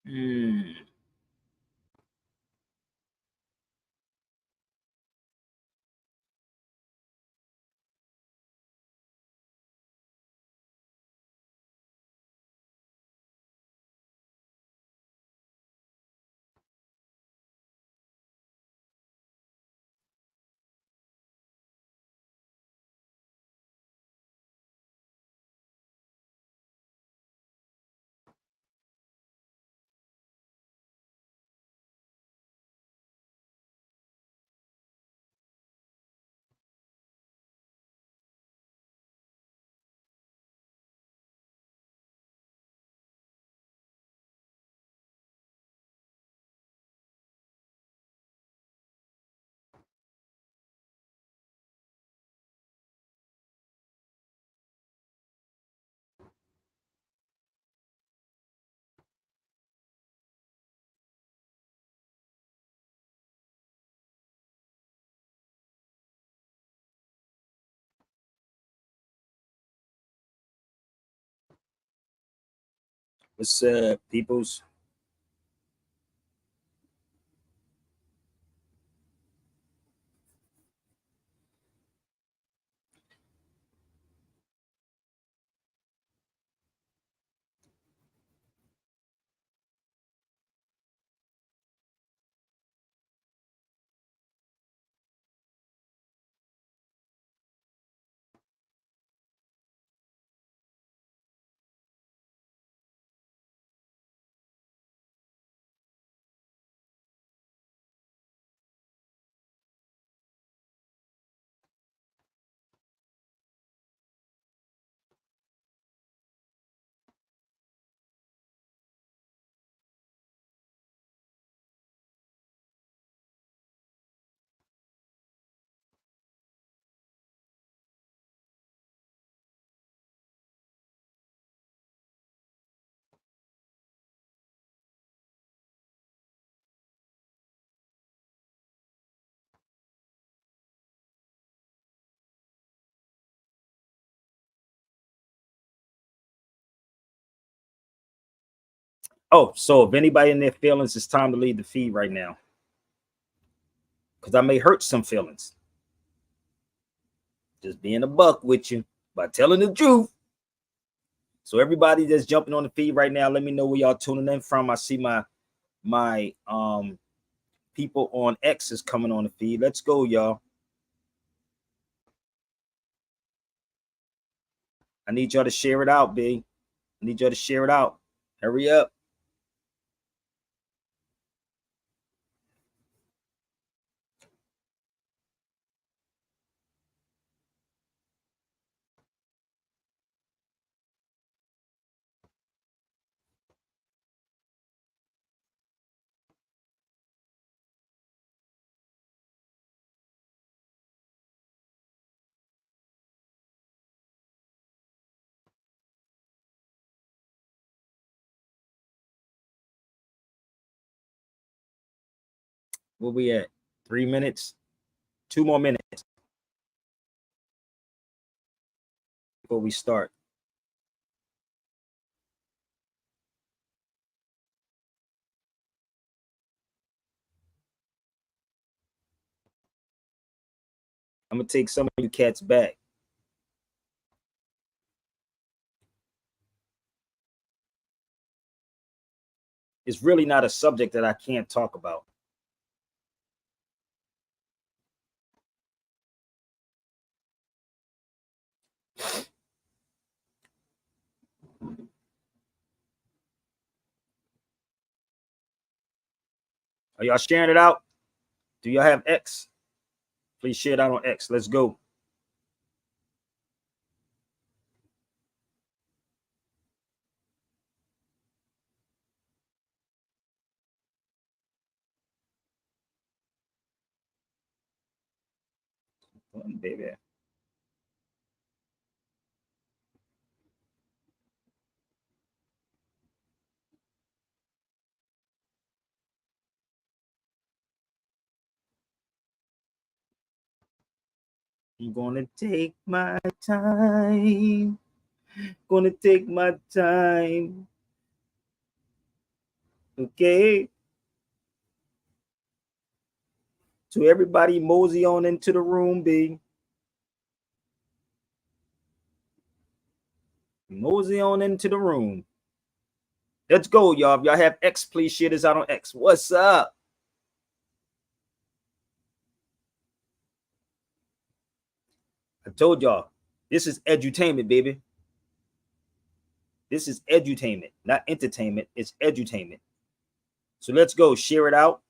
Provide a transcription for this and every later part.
Hmm. What's up, peoples? Oh, so if anybody in their feelings, it's time to leave the feed right now because I may hurt some feelings. Just being a buck with you by telling the truth. So everybody that's jumping on the feed right now, let me know where y'all tuning in from. I see my people on X is coming on the feed. Let's go, y'all. I need y'all to share it out, B. I need y'all to share it out. Hurry up. Where we at? 3 minutes? 2 more minutes before we start. I'm gonna take some of you cats back. It's really not a subject that I can't talk about. Are y'all sharing it out? Do y'all have X? Please share it out on X. Let's go. Baby. I'm gonna take my time. Gonna take my time. Okay. So everybody mosey on into the room, B. Mosey on into the room. Let's go, y'all. If y'all have X, please share this out on X. What's up? I told y'all, this is edutainment, baby. This is edutainment, not entertainment. It's edutainment. So let's go. Share it out.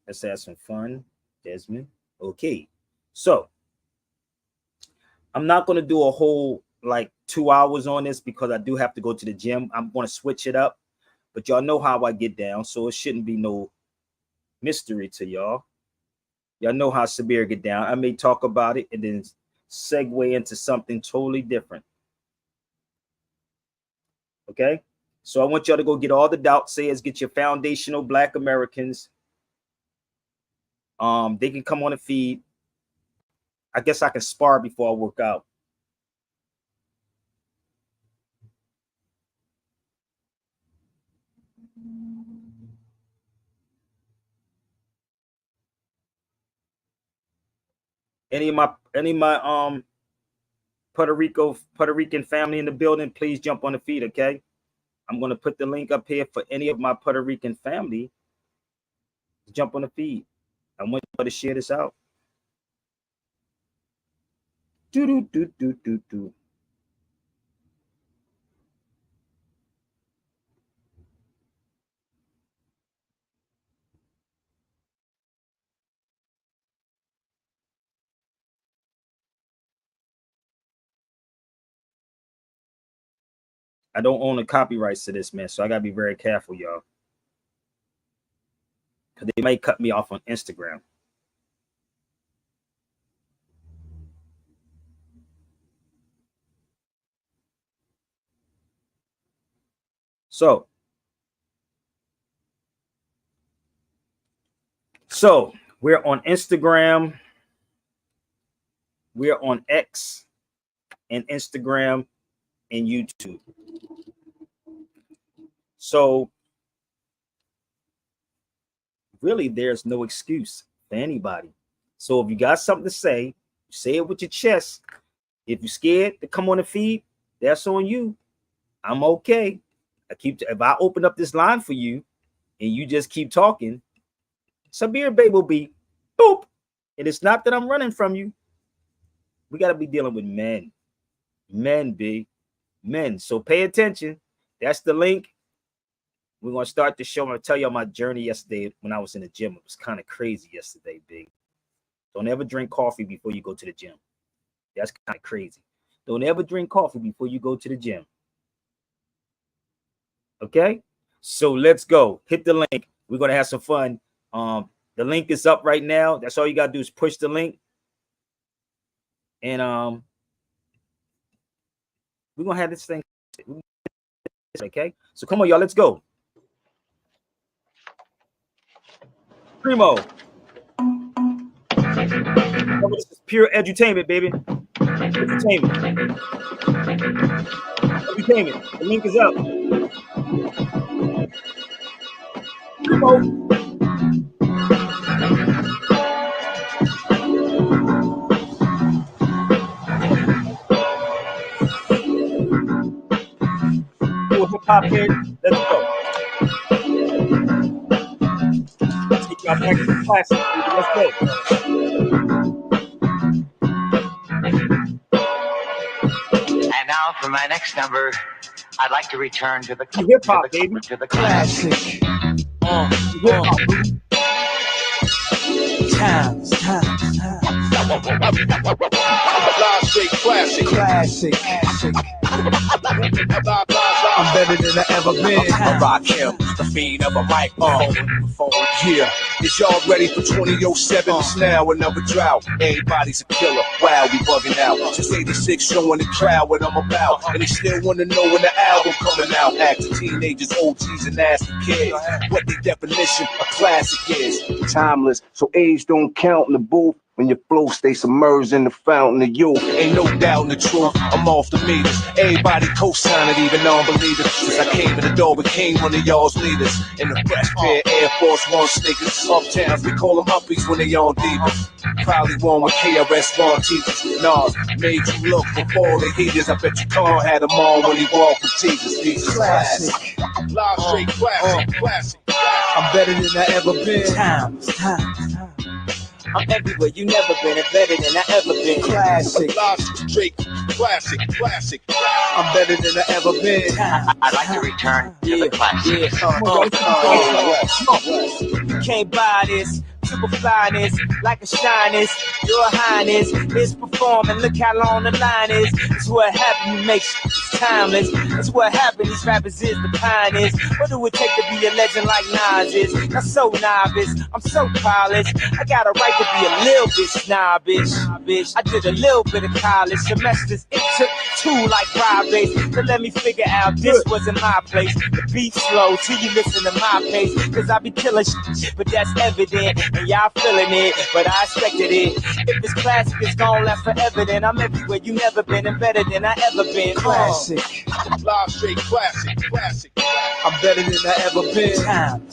Let's have some fun, Desmond. Okay. So I'm not going to do a whole like 2 hours on this because I do have to go to the gym. I'm going to switch it up, but y'all know how I get down, so it shouldn't be no mystery to y'all. Y'all know how Sabir get down. I may talk about it and then segue into something totally different. Okay, so I want y'all to go get all the doubt sayers, get your foundational Black Americans. They can come on the feed. I guess I can spar before I work out. Any of my Puerto Rican family in the building, please jump on the feed, okay? I'm gonna put the link up here for any of my Puerto Rican family to jump on the feed. I want you to share this out. Do. I don't own the copyrights to this, man, so I gotta be very careful, y'all, because they might cut me off on Instagram. So we're on Instagram, we're on X and Instagram and YouTube. So really, there's no excuse for anybody. So if you got something to say it with your chest. If you're scared to come on the feed, that's on you. I'm okay. If I open up this line for you and you just keep talking, Sabir Bay will be boop. And it's not that I'm running from you. We got to be dealing with men. Men, B. Men. So pay attention. That's the link. We're going to start the show. I'm going to tell y'all my journey yesterday when I was in the gym. It was kind of crazy yesterday, B. Don't ever drink coffee before you go to the gym. That's kind of crazy. Don't ever drink coffee before you go to the gym. Okay? So let's go. Hit the link. We're going to have some fun. The link is up right now. That's all you got to do is push the link. And we're going to have this thing. Okay? So come on, y'all. Let's go. Primo. This is pure edutainment, baby. Edutainment. Edutainment. The link is up. Primo. HipHop here. Let's go. Take y'all back to the classic. Let's go. And now for my next number, I'd like to return to the HipHop, baby. To the classic. HipHop. Times. Classic. I'm better than I ever been. I rock him, the fiend of a microphone. Yeah, is y'all ready for 2007? It's now another drought. Everybody's a killer. Wow, we bugging out. Since 86, showing the crowd what I'm about. And they still want to know when the album coming out. Acting teenagers, OGs, and nasty kids. What the definition of classic is. Timeless, so age don't count in the booth. When your flow stay submerged in the fountain of youth. Ain't no doubt in the truth, I'm off the meters. Everybody co-sign it, even non-believers. Since I came in the door, became one of y'all's leaders. In the fresh pair of Air Force One sneakers. Uptowns, we call them uppies when they on divas. Probably one with KRS-One teachers. Nas made you look before the heaters. I bet you Carl had them on when he walked with Jesus. Jesus classic. Live straight classic. I'm better than I ever been. Time. I'm everywhere you never been, and better than I ever been. Classic. Live straight classic. I'm better than I ever been. I'd like to return to the classic. You can't buy this. Super flyness, like a shyness, your highness is performing. Look how long the line is. It's what happened, you make it's timeless. It's what happened, these rappers is the pioneers. What do it take to be a legend like Nas is? I'm so novice, I'm so polished. I got a right to be a little bit snobbish. I did a little bit of college semesters. It took 2 like Fridays to let me figure out this wasn't my place. The beat slow till you listen to my pace. Cause I be killing shit, but that's evident. And y'all feeling it, but I expected it. If it's classic, it's gonna last forever. Then I'm everywhere you never been, and better than I ever been. Classic. Live straight classic. I'm better than I ever been. Time.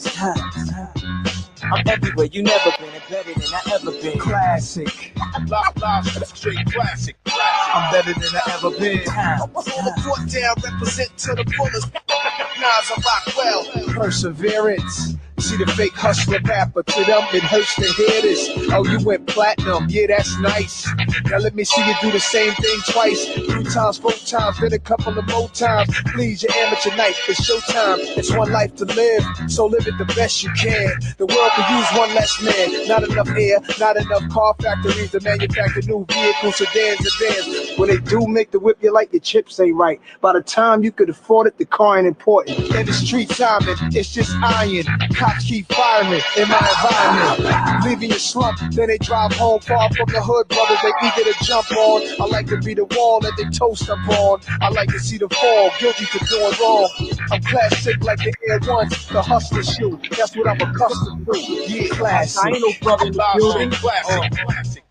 I'm everywhere you never been, and better than I ever been. Classic. Live straight classic. I'm better than I ever been. Hold the foot down, represent to the fullest. Nas, I rock well. Perseverance. See the fake hustler rapper, to them it hurts to hear this. Oh, you went platinum, yeah, that's nice. Now let me see you do the same thing twice, 3 times, 4 times, then a couple of more times. Please, your amateur night, it's showtime. It's one life to live, so live it the best you can. The world could use one less man. Not enough air, not enough car factories to manufacture new vehicles, sedans, and vans. When they do make the whip, you like your chips ain't right. By the time you could afford it, the car ain't important. And the street timing, it's just iron. Cops keep firing in my environment. Leaving your slump, then they drive home far from the hood, brothers they eager to jump on. I like to be the wall that they toast up on. I like to see the fall, guilty for doing wrong. I'm classic like the Air Ones, the hustler shoe. That's what I'm accustomed to. Yeah, classic. I ain't no brother in the building. Classic.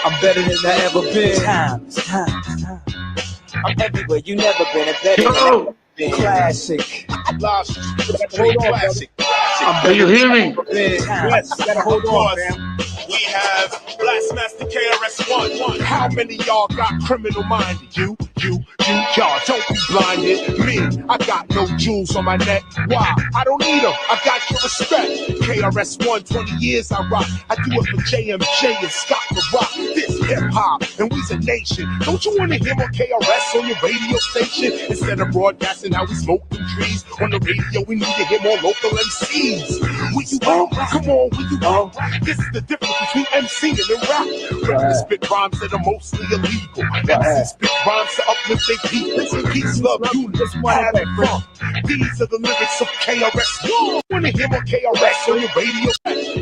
I'm better than I ever been. Time. I'm everywhere you never been, and better than I ever been. Classic. Live straight classic. Do you hear me? Yes, gotta hold on, man. We have Blastmaster KRS-One. How many y'all got criminal minded? You, y'all don't be blinded. Me, I got no jewels on my neck. Why? I don't need them. I got your respect. KRS-One, 20 years I rock. I do it for JMJ and Scott the Rock. This hip-hop, and we's a nation. Don't you want to hear more KRS on your radio station? Instead of broadcasting how we smoke them trees on the radio, we need to hear more local MCs. Will you out? Come on, will you out? This is the difference between MC and rap. Rappers spit rhymes that are mostly illegal. MC spit rhymes to uplift their people. Peace, love, unity, having fun. These are the lyrics of KRS-One. Wanna hear more KRS on your radio?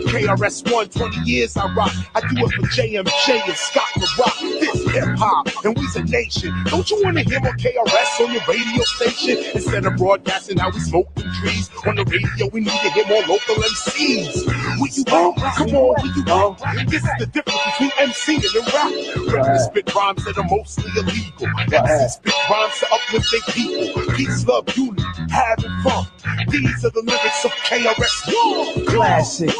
KRS-One, 20 years I rock. I do it for JMJ and Scott the Rock. This hip-hop, and we's a nation. Don't you wanna hear more KRS on your radio station? Instead of broadcasting how we smoke them trees on the radio, we need to hear more local MCs. Will you out? Come on, will you out? This is the difference between MC and rap. Rappers spit rhymes that are mostly illegal. MC spit rhymes to uplift their people. Peace, love, unity, having fun. These are the lyrics of KRS-One. Classic.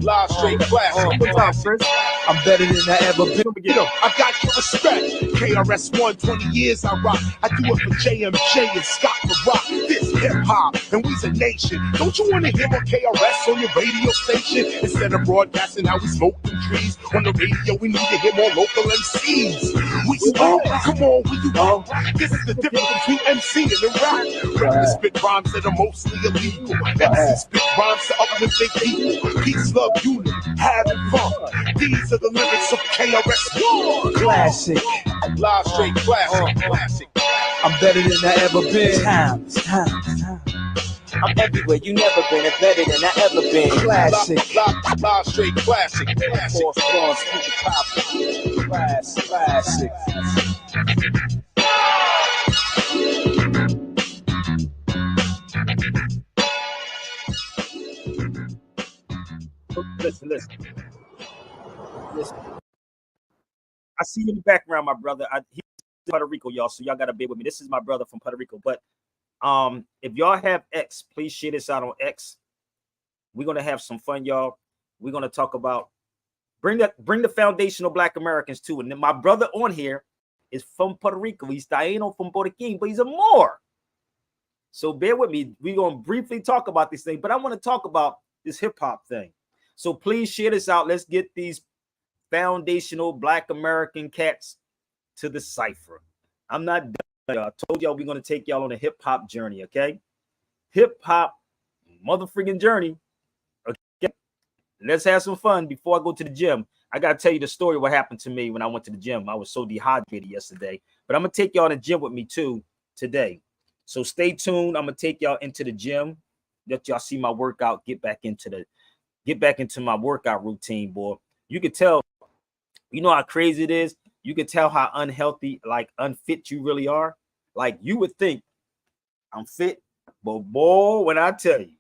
Live straight classic. I'm better than I ever been. I got your respect. KRS-One, 20 years I rock. I do it for JMJ and Scott the Rock. This hip-hop, and we's a nation. Don't you want to hear more KRS on your radio station? Instead of broadcasting how we smoke them trees on the radio, we need to hear more local MCs. Will you out? Come on, will you out? This is the difference between MC and rap. Rappers spit rhymes that are mostly illegal. MC spit rhymes to uplift their people. Peace, love, unity, having fun. These are the lyrics of KRS-One. Classic. Live straight classic. I'm better than I ever been. Time. I'm everywhere you never been, and better than I ever been. Classic. Live straight classic. Classic. Listen. I see you in the background, my brother. He's in Puerto Rico, y'all. So y'all gotta bear with me. This is my brother from Puerto Rico. But if y'all have X, please share this out on X. We're gonna have some fun, y'all. We're gonna talk about bring the foundational Black Americans too. And then my brother on here is from Puerto Rico. He's Taino from Puerto Rican, but he's a Moor. So bear with me. We're gonna briefly talk about this thing, but I want to talk about this hip hop thing. So please share this out. Let's get these foundational Black American cats to the cipher. I'm not done. I told y'all we're gonna take y'all on a hip hop journey, okay? Hip hop motherfucking journey. Okay, let's have some fun before I go to the gym. I gotta tell you the story what happened to me when I went to the gym. I was so dehydrated yesterday, but I'm gonna take y'all in the gym with me too today. So stay tuned. I'm gonna take y'all into the gym. Let y'all see my workout. Get back into my workout routine, boy. You can tell. You know how crazy it is. You can tell how unhealthy, like unfit you really are. Like you would think I'm fit, but boy, when I tell you,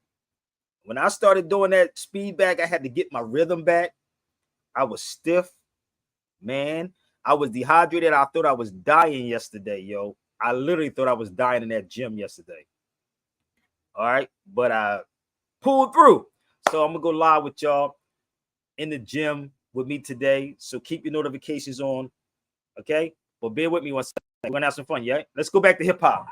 when I started doing that speed back, I had to get my rhythm back. I was stiff, man. I was dehydrated. I thought I was dying yesterday, yo. I literally thought I was dying in that gym yesterday. All right, but I pulled through. So I'm gonna go live with y'all in the gym with me today. So keep your notifications on, okay? But bear with me one second. We're gonna have some fun, yeah? Let's go back to hip hop.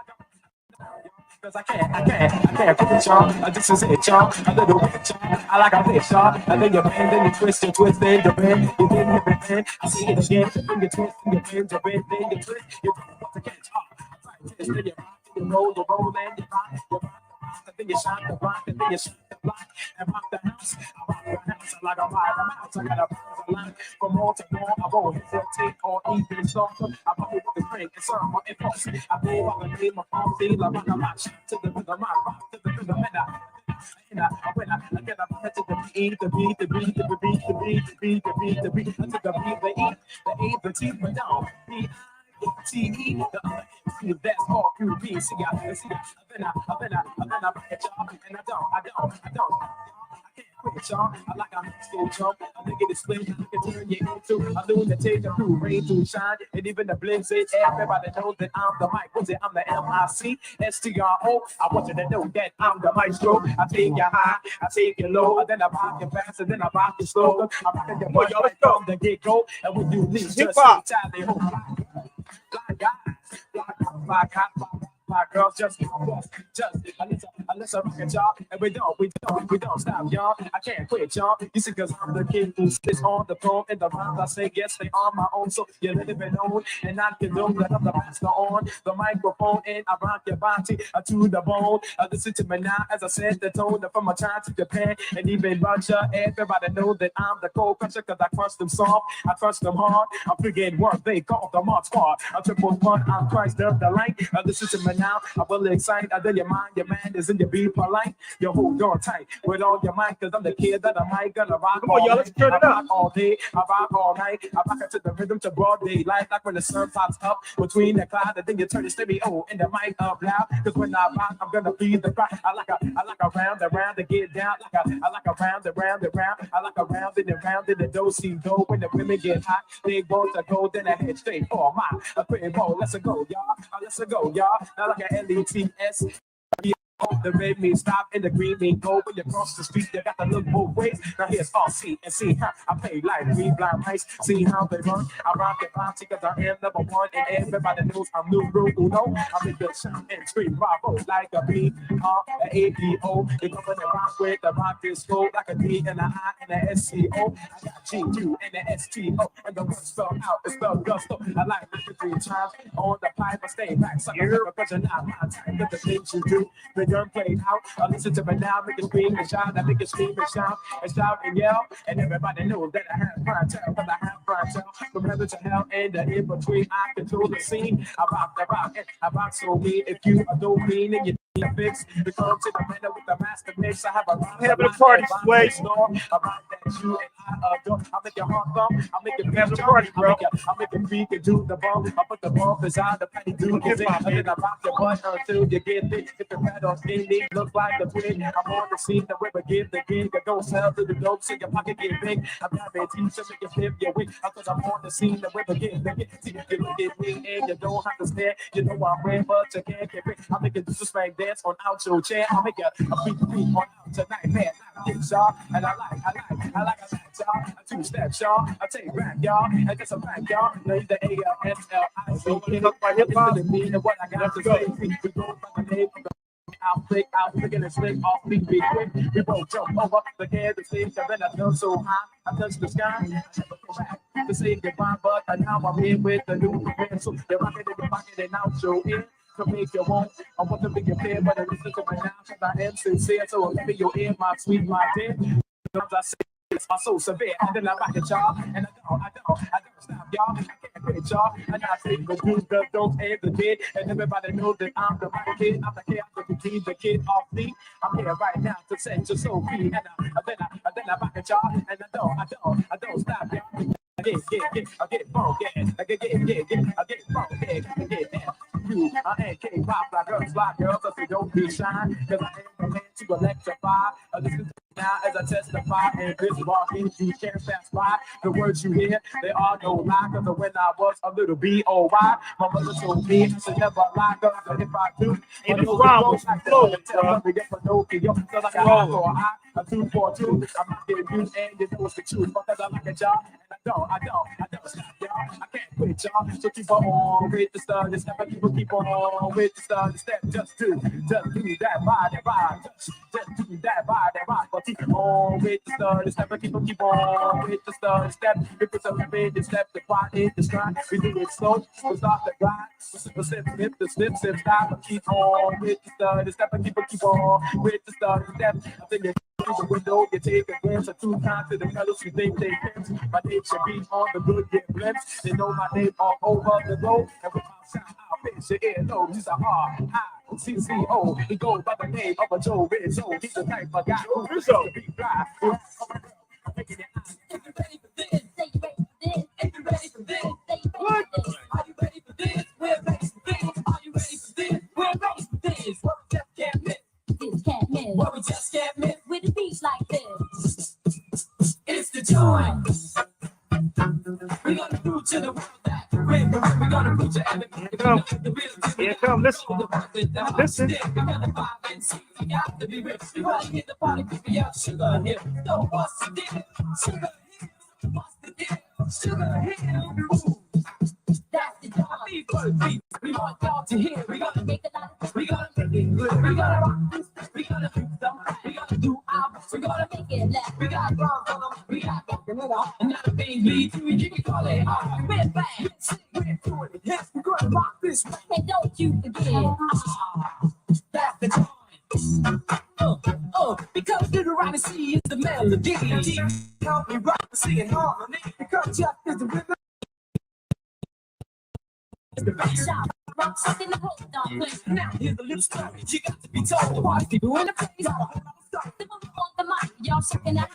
Cause I can't put it, y'all. This is it, y'all. A little bit, y'all. I like a bit, y'all. And then you bend, then you twist, then you bend. You bend, you bend. I see it again. Then you twist, then you bend, you bend, then you twist. You do it once again, y'all. Then you rock, you roll, and you rock. Then you shot the block, and then you shot the block. And rock the house. I rock the house. I like a ride the mouse. I got a bounce a line. From more to more, I won't hesitate or even stop. I pop it with the crank and serve my impulse. I go up and leave my phone, feel like a rock. To the rhythm, I rock to the rhythm, and I get up to the beat, the beat, the beat, the beat, the beat, the beat, the beat, the beat, to the beat, the E, the T, but down, B-I-T-E, the other MC, that's all QB. See, then I break it, y'all, and I don't. Y'all. I like a high school jump. I think it is split. I can turn you into a lunatic. The blue rain to shine. And even the blinks it. Everybody knows that I'm the mic. What's it? I'm the MIC-STRO. I want you to know that I'm the maestro. I take you high. I take you low. And then I rock you fast. And then I rock you slow. I rock you more. Y'all from the get-go. And when you leave, just tally ho. Fly guys. Fly girls, just unless I rock it, y'all, and we don't stop, y'all. I can't quit, y'all. You see, cause I'm the kid who sits on the throne, and the rhymes I say, yes, they are my own. So you let it be known, and I can know that I'm the master on the microphone, and I rock your body to the bone. Listen to me now, as I said the tone from my time to Japan, and even Russia. Everybody know that I'm the cold crusher, cause I crush them soft, I crush them hard. I'm friggin' what they call the Mark Squad. I'm 111, I'm Christ of the light. Listen to me now, I'm really excited. I tell your mind, your man is in your be polite. Your hold on tight with all your mic, cause I'm the kid that I might gonna rock. Come on, y'all, let's turn it up. All day, I rock all night. I rock it to the rhythm to broad daylight, like when the sun pops up between the cloud, and then you turn the stereo and the mic up loud. Cause when I rock, I'm gonna be the crowd. I like a round and round to get down. I like a round and round and round. I like a round and round in the do-si-do. When the women get hot, they want to go, then I head straight for my pretty bowl. Let's go, y'all. Let's go, y'all. Now like a LETS. The red means stop and the green means go. When you cross the street, you got to look both ways. Now here's all see and see how I play like green blind mice. See how they run. I rock it party cause I am number one, and everybody knows I'm numero uno. I'm in the shout and scream bravo like a B, R, a A-P-O. You're coming to rock with the rock disco like a D and a I and a S-C-O. I got G-U and the S-T-O, and the word spelled out is spelled gusto. I like it 3 times on the pipe. I stay back, sucker, because you're not my type. But the things you do, the young played out. I listen to me now, make it scream and shout. I make it scream and shout and yell. And everybody knows that I have clientele, because I have clientele from heaven to hell and the in between. I control the scene. I rock, and I rock so mean. If you don't mean and you need a fix, we come to the winner with the master mix. I have a lot of party sway. I rock that you and I adore. I make your heart thump. I make your feel party, bro. I make your feet and do the bump. I put the bump inside the patty do the thing. And then I rock your butt until you get it. If the red or skinny look like the twin, I'm on the scene. The whip again, the gig. I go sell to the dope, so your pocket get big. I'm not a teacher, make you flip your wig. Because I'm on the scene. The whip again, the gig. See, you can look at me and you don't have to stare. You know I'm red, but you can't get it. I make a disrespect dance on out your chair. I make a beat on out tonight, man. I get y'all, and I like y'all. I two-step, y'all. I take back, y'all. I guess I'm back, y'all. Know the ALSLIC. Can up my hip-hop and mean what I got to say. We go by the name of the out, flicking and slick off, be quick. We both jump over the head, the stage, and then I feel so high. I touch the sky. I never go back to say goodbye, but now I'm here with the new pencil. You're rocking in your pocket and out your ear. To make you want, I want to make you clear, but I listen to me now, because I am sincere. So let me your ear, my sweet, my dear. Sometimes I say it's my soul severe, and then I rock it, y'all, and I don't stop, y'all. I can't quit, y'all, and I say the dudes, the don't and the kid, and everybody knows that I'm the right kid. I'm the kid, the kid off me. I'm here right now to set your soul free, and then I rock it, y'all, and I don't stop, y'all. I get funky, I get funky, I get down. You, I ain't K-pop like girls, I say don't be shy, cause I ain't the man to electrify. Listen to me now as I testify, and this walking, you can't pass by. The words you hear, they are no lie, cause when I was a little B.O.Y., my mother told me to never lie, cause if I do, and the rhyme was flowing, bro. Cause I got for an eye, a 2 for 2, I'm not getting you, and you know it's the truth, because I like a job, and I don't stop, y'all. I can't quit, y'all. So keep on with the start, the step, keep on with the start, the step. Just do that body, just do that body, but keep on with the start, the step, keep on with the start, the step. If it's a bit, the step, the part is the stride. We do it slow, we start the grind. The slip, stop, but keep on with the start, the step, keep on with the start, the step. I think it's through the window, you take a glance or 2 times to the fellows you think they fence. My name should be on the good, get glimpse. They know my name all over the road. And with my sound, I'll pinch your ear. No, he's a R-I-C-C-O. He goes by the name of a Joe Rizzo. He's the type of guy who is so be fly. Are you ready for this? Say you ready for this? If you're ready for this, say you ready for this. Are you ready for this? We're ready for this. Are you ready for this? We're ready for this. What we just can't miss. This can't miss. What we just can't miss. With a beat like this. It's the joint. We're gonna prove to the world that we're gonna prove to everyone. Here come, listen. We got the 5 and 6. We got to be rich. We wanna get the party, we out sugar hill. Don't bust the deal. Sugar hill. Bust the deal. Sugar hill. Ooh. That's the job. We want y'all to hear. We gotta make a lot of. We gotta make it good. We gotta rock this. We gotta do some. We gotta do our best. We gotta make it last. We got drums on them. We got fucking it off. And now the thing leads. We keep it calling. We're back. We're doing it. Yes, we're gonna rock this. And don't you forget. That's the time. Because Deuteronomy is the melody. Help me rock the singing harmony. Because just is the rhythm. The best shot, rock something to hold on. Now here's the little story. You got to be told. Watch people in the face. The move on the mic, y'all checking out.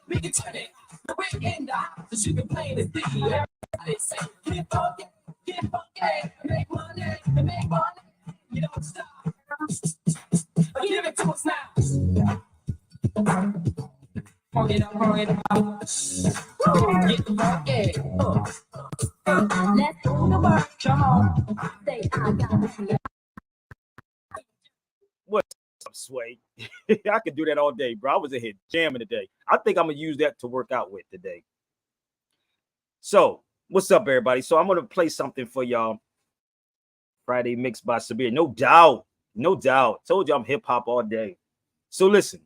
We can turn it. We're in the house, so you can play the thing. Everybody say, get funky, make money, you don't stop. Give it to us now. Hung it up. Get funky. Let's do the work. Come on. Say I got it. What's up, Sway? I could do that all day, bro. I was in here jamming today. I think I'm gonna use that to work out with today. So, what's up, everybody? So I'm gonna play something for y'all. Friday mix by Sabir. No doubt. Told you I'm hip hop all day. So listen,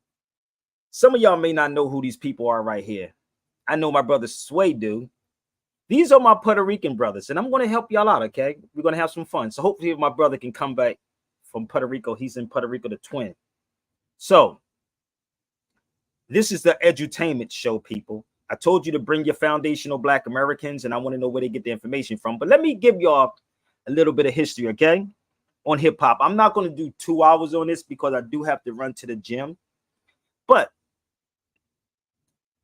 some of y'all may not know who these people are right here. I know my brother Sway do. These are my Puerto Rican brothers, and I'm going to help y'all out, okay? We're going to have some fun. So hopefully my brother can come back from Puerto Rico. He's in Puerto Rico, the twin. So this is the edutainment show, people. I told you to bring your foundational Black Americans, and I want to know where they get the information from. But let me give y'all a little bit of history, okay, on hip hop. I'm not going to do 2 hours on this because I do have to run to the gym. But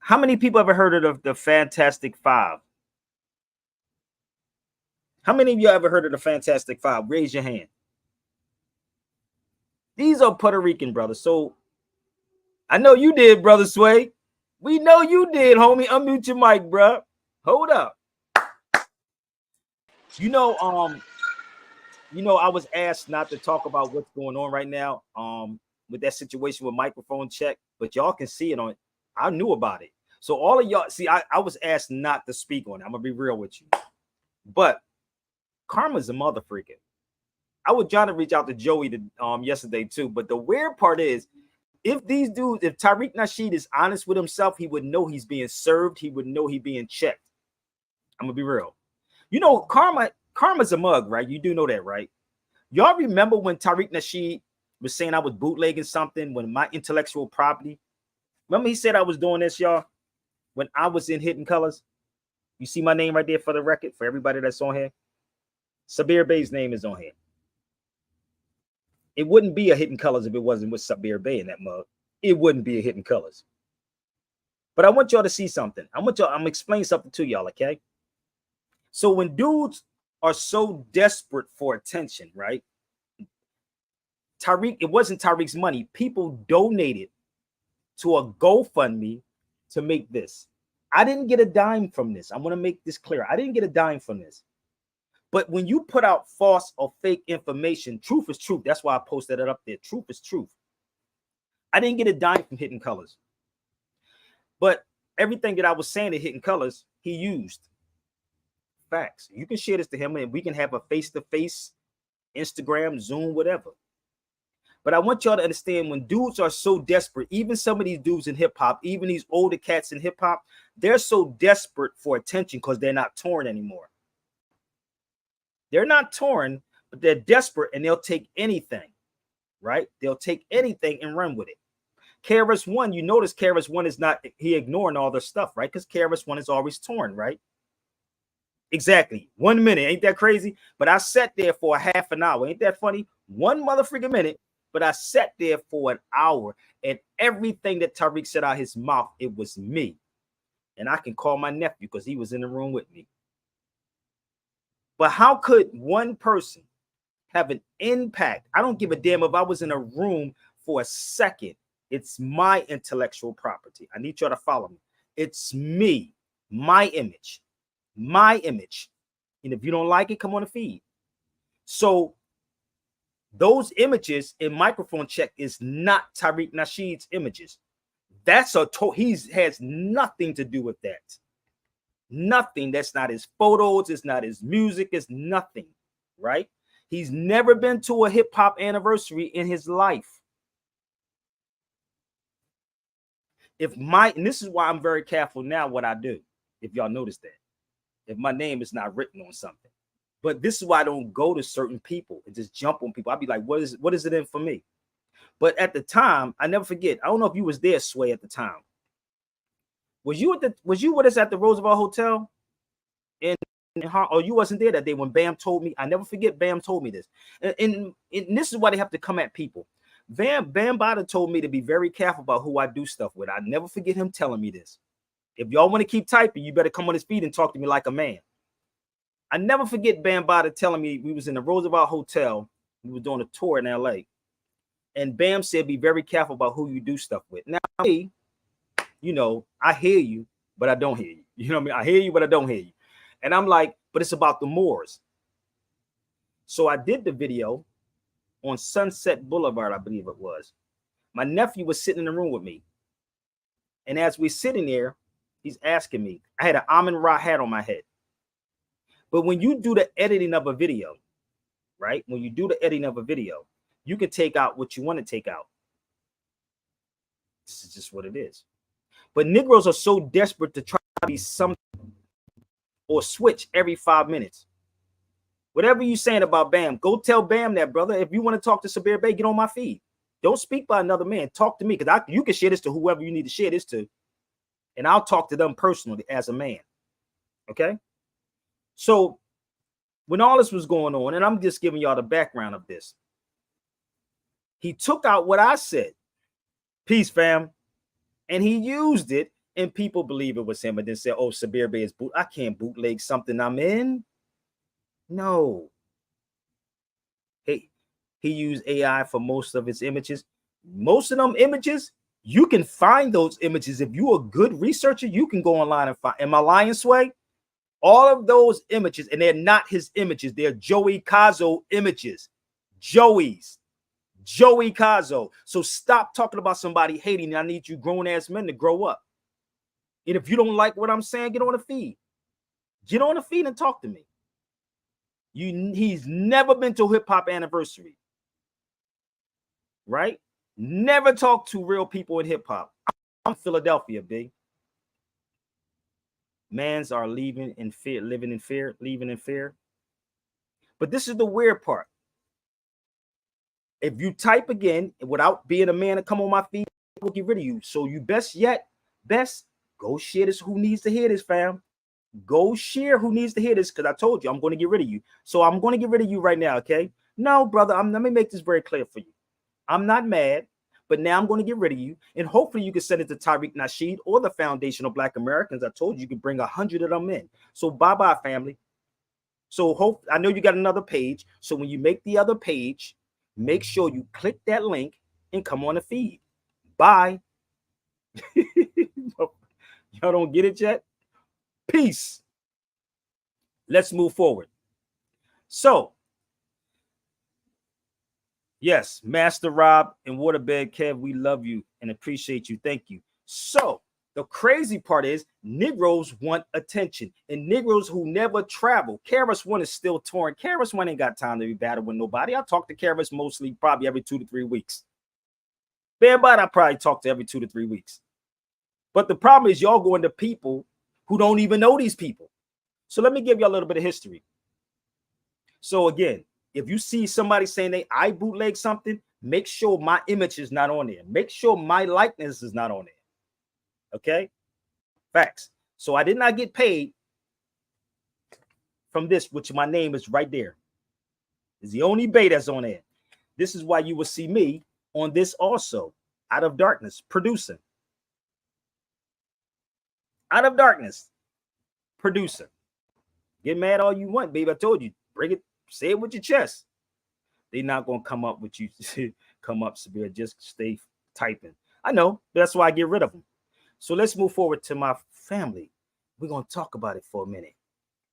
How many people ever heard of the Fantastic Five? How many of you ever heard of the Fantastic Five? Raise your hand. These are Puerto Rican brothers. So I know you did, Brother Sway. We know you did, homie. Unmute your mic, bro. Hold up. You know, I was asked not to talk about what's going on right now, with that situation with microphone check, but y'all can see it on. I knew about it. So all of y'all, see, I was asked not to speak on it. I'm gonna be real with you. But karma's a mother freaking. I was trying to reach out to Joey yesterday too. But the weird part is, if these dudes, if Tariq Nasheed is honest with himself, he would know he's being served. He would know he's being checked. I'm gonna be real. You know, karma's a mug, right? You do know that, right? Y'all remember when Tariq Nasheed was saying I was bootlegging something when my intellectual property? Remember he said I was doing this, y'all, when I was in Hidden Colors? You see my name right there for the record, for everybody that's on here? Sabir Bey's name is on here. It wouldn't be a Hidden Colors if it wasn't with Sabir Bey in that mug. It wouldn't be a Hidden Colors. But I want y'all to see something. I'm gonna explain something to y'all, okay? So when dudes are so desperate for attention, right? Tariq, it wasn't Tariq's money. People donated to a GoFundMe to make this. I didn't get a dime from this. I'm going to make this clear. I didn't get a dime from this. But when you put out false or fake information, truth is truth. That's why I posted it up there. Truth is truth. I didn't get a dime from Hidden Colors. But everything that I was saying to Hidden Colors, he used. Facts. You can share this to him and we can have a face-to-face, Instagram, Zoom, whatever. But I want y'all to understand, when dudes are so desperate, even some of these dudes in hip hop, even these older cats in hip hop, they're so desperate for attention because they're not touring anymore. They're not touring, but they're desperate and they'll take anything, right? They'll take anything and run with it. KRS-One, you notice KRS-One is not, he ignoring all the stuff, right? Because KRS-One is always touring, right? Exactly. 1 minute. Ain't that crazy? But I sat there for a half an hour. Ain't that funny? 1 motherfucking minute. But I sat there for an hour, and everything that Tariq said out his mouth, it was me. And I can call my nephew because he was in the room with me. But how could one person have an impact? I don't give a damn if I was in a room for a second. It's my intellectual property. I need y'all to follow me. It's me, my image. My image. And if you don't like it, come on the feed. So those images in microphone check is not Tariq Nasheed's images. That's he has nothing to do with that. Nothing. That's not his photos. It's not his music. It's nothing, right? He's never been to a hip hop anniversary in his life. And this is why I'm very careful now what I do, if y'all notice that. If my name is not written on something. But this is why I don't go to certain people and just jump on people. I'll be like, what is it in for me? But at the time, I never forget. I don't know if you was there, Sway, at the time. Was you with us at the Roosevelt Hotel? Or you wasn't there that day when Bam told me? I never forget Bam told me this. And this is why they have to come at people. Bam Bada told me to be very careful about who I do stuff with. I never forget him telling me this. If y'all want to keep typing, you better come on his feet and talk to me like a man. I never forget Bam Bada telling me we was in the Roosevelt Hotel. We were doing a tour in LA. And Bam said, be very careful about who you do stuff with. Now, me, you know, I hear you, but I don't hear you. You know what I mean? I hear you, but I don't hear you. And I'm like, but it's about the Moors. So I did the video on Sunset Boulevard, I believe it was. My nephew was sitting in the room with me. And as we're sitting there, he's asking me, I had an Amun-Ra hat on my head. But when you do the editing of a video, right? When you do the editing of a video, you can take out what you want to take out. This is just what it is. But Negroes are so desperate to try to be something or switch every 5 minutes. Whatever you're saying about Bam, go tell Bam that, brother. If you want to talk to Sabir Bey, get on my feed. Don't speak by another man. Talk to me, because you can share this to whoever you need to share this to. And I'll talk to them personally as a man. Okay? So when all this was going on, and I'm just giving y'all the background of this, he took out what I said. Peace, fam. And he used it And people believe it was him, and then say, "Oh, Sabir Bey is boot." I can't bootleg something I'm in. No. He used AI for most of his images. Most of them images, you can find those images. If you're a good researcher, you can go online and find. Am I lying, Sway? All of those images, and they're not his images. They're Joey Kazo images. Joey Kazo. So stop talking about somebody hating. I need you grown-ass men to grow up. And if you don't like what I'm saying, get on the feed. Get on the feed and talk to me. He's never been to a hip-hop anniversary. Right? Never talked to real people in hip-hop. I'm Philadelphia, big. Mans are leaving in fear, living in fear, leaving in fear. But this is the weird part. If you type again without being a man to come on my feed, we'll get rid of you. So you best go share this. Who needs to hear this, fam? Go share who needs to hear this, because I told you I'm going to get rid of you. So I'm going to get rid of you right now, okay? No, brother, let me make this very clear for you. I'm not mad, but now I'm going to get rid of you, and hopefully you can send it to Tariq Nasheed or the Foundation of Black Americans. I told you can bring 100 of them in. So bye-bye, family. So I know you got another page. So when you make the other page, make sure you click that link and come on the feed. Bye. Y'all don't get it yet? Peace. Let's move forward. So, yes, Master Rob and Waterbed Kev, we love you and appreciate you. Thank you. So, the crazy part is Negroes want attention, and Negroes who never travel. KRS-One is still touring. KRS-One ain't got time to be battling with nobody. I talk to KRS mostly probably every 2 to 3 weeks. Everybody I probably talk to every 2 to 3 weeks. But the problem is y'all going to people who don't even know these people. So let me give you a little bit of history. So again, if you see somebody saying I bootleg something, make sure my image is not on there. Make sure my likeness is not on there. Okay? Facts. So I did not get paid from this, which my name is right there. It's the only bait that's on there. This is why you will see me on this also. Out of Darkness, producing. Out of Darkness, producer. Get mad all you want, baby. I told you. Bring it. Say it with your chest. They're not going to come up with you. Come up, Sabir. Just stay typing. I know. That's why I get rid of them. So let's move forward to my family. We're going to talk about it for a minute.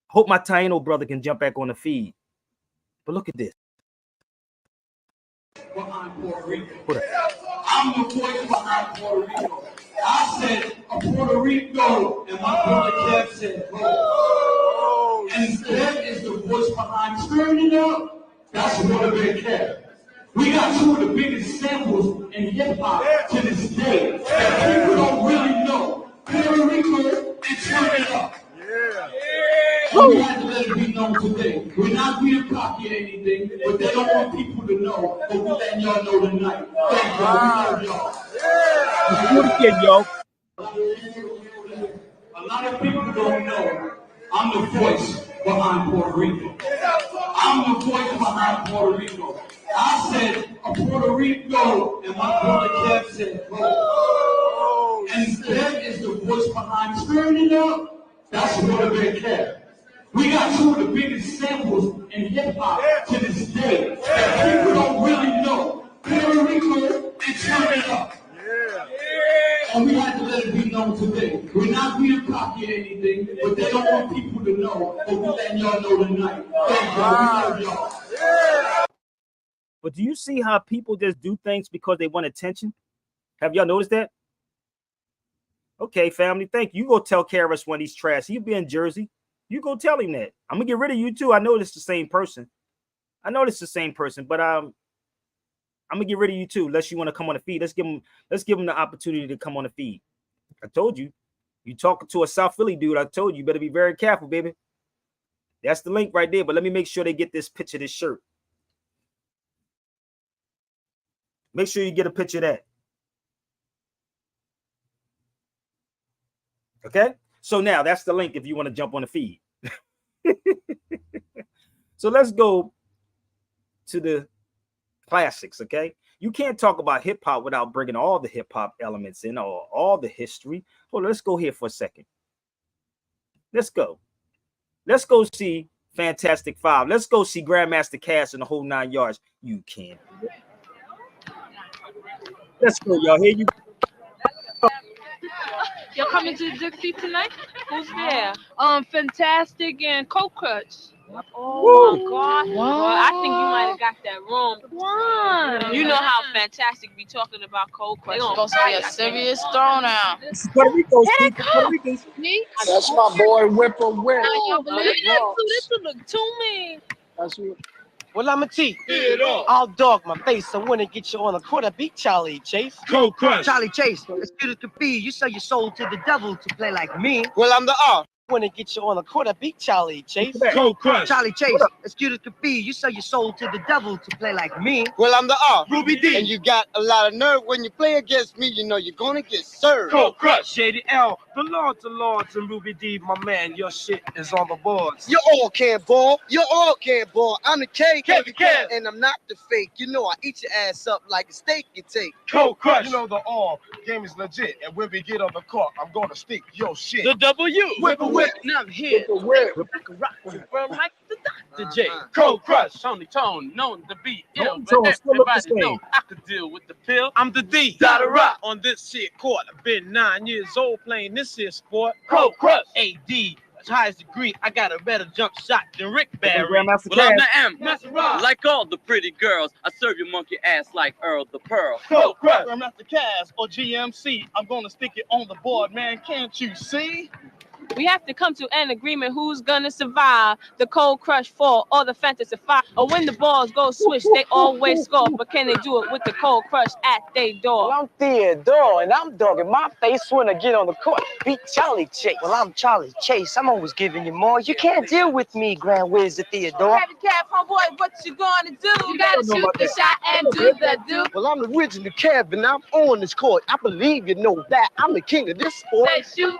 Hope my Taino brother can jump back on the feed. But look at this. Behind Puerto Rico. I'm the voice behind Puerto Rico. I said Puerto Rico, and my brother Kev said, oh. And Kev is the voice behind Turn It Up. That's Waterbed Kev. We got two of the biggest samples in hip-hop to this day that people don't really know. Puerto Rico and Turn It Up. And we had to let it be known today. We're not being cocky or anything, but they don't want people to know. But we're letting y'all know tonight. Thank y'all. We love y'all. Let's do it again, yo. A lot of people don't know I'm the voice behind Puerto Rico. I'm the voice behind Puerto Rico. I said Puerto Rico, and my brother Kev said, oh. And Kev is the voice behind Turn It Up. That's Waterbed Kev. We got two of the biggest samples in hip-hop to this day that people don't really know. Puerto Rico and Turn It Up. And we had to let it be known today. We're not being cocky or anything, but they don't want people to know. But we're letting y'all know tonight. Thank y'all. We love y'all. But do you see how people just do things because they want attention? Have y'all noticed that? Okay, family, thank you. You go tell KRS when he's trash. He'll be in Jersey. You go tell him that. I'm gonna get rid of you too. I know it's the same person. But I'm gonna get rid of you too, unless you want to come on the feed. Let's give him the opportunity to come on the feed. I told you. You talking to a South Philly dude. I told you better be very careful, baby. That's the link right there. But let me make sure they get this picture of this shirt. Make sure you get a picture of that. Okay? So now that's the link if you want to jump on the feed. So let's go to the classics, okay? You can't talk about hip hop without bringing all the hip hop elements in, or all the history. Hold on, let's go here for a second. Let's go. Let's go see Fantastic Five. Let's go see Grandmaster Cass and the whole 9 yards. You can't. Let's go, y'all. Here you go. You're coming to Dixie tonight? Who's there? Fantastic and Cold Crutch. Oh my God! Well, I think you might have got that wrong. Why? You know how Fantastic be talking about Cold Crutch. It's supposed to be a serious throwdown. Puerto Rico, Puerto Ricans. That's my boy Whipper Whip. Look to me. That's you. Well, I'm a T. I'll dog my face. I want to get you on a quarter beat, Charlie Chase. Cold Crush. Charlie Chase, as good as could be, you sell your soul to the devil to play like me. Well, I'm the R. Want to get you on a quarter beat, Charlie Chase. Cold Crush. Charlie Chase, as good as could be, you sell your soul to the devil to play like me. Well, I'm the R. Ruby D. And you got a lot of nerve when you play against me. You know you're gonna get served. Cold Crush. Shady L, the Lords and Ruby D, my man, your shit is on the boards. You all can't ball. You all can't ball. I'm the K. Kevin Kev. And I'm not the fake. You know I eat your ass up like a steak you take. Cold Crush. You know the all game is legit, and when we get on the court, I'm gonna stick your shit. The W. Whipper Whip. Now I'm here. Whip. Rock from Mike the Dr. J. Cold Crush. Tony Tone, known to be ill, Tone, but still look the everybody same. know I could deal with the pill. I'm the D. Dada Rock. On this shit court, I've been 9 years old playing this here sport. Cold Crush. AD, highest degree, I got a better jump shot than Rick Barry. Grandmaster Well, I'm Cass. the M. Master Rock. Like all the pretty girls, I serve your monkey ass like Earl the Pearl. Cold Crush. I'm not the Cass or GMC. I'm gonna stick it on the board, man. Can't you see? We have to come to an agreement who's gonna survive the Cold Crush 4 or the Fantasy 5. Or when the balls go swish, they always score. But can they do it with the Cold Crush at their door? Well, I'm Theodore, and I'm dogging my face when I get on the court. Beat Charlie Chase. Well, I'm Charlie Chase. I'm always giving you more. You can't deal with me, Grand Wizard Theodore. Happy Cat, homeboy, what you gonna do? You gotta shoot the shot and do the do. Well, I'm the original Kevin. I'm on this court. I believe you know that. I'm the king of this sport. Say shoot,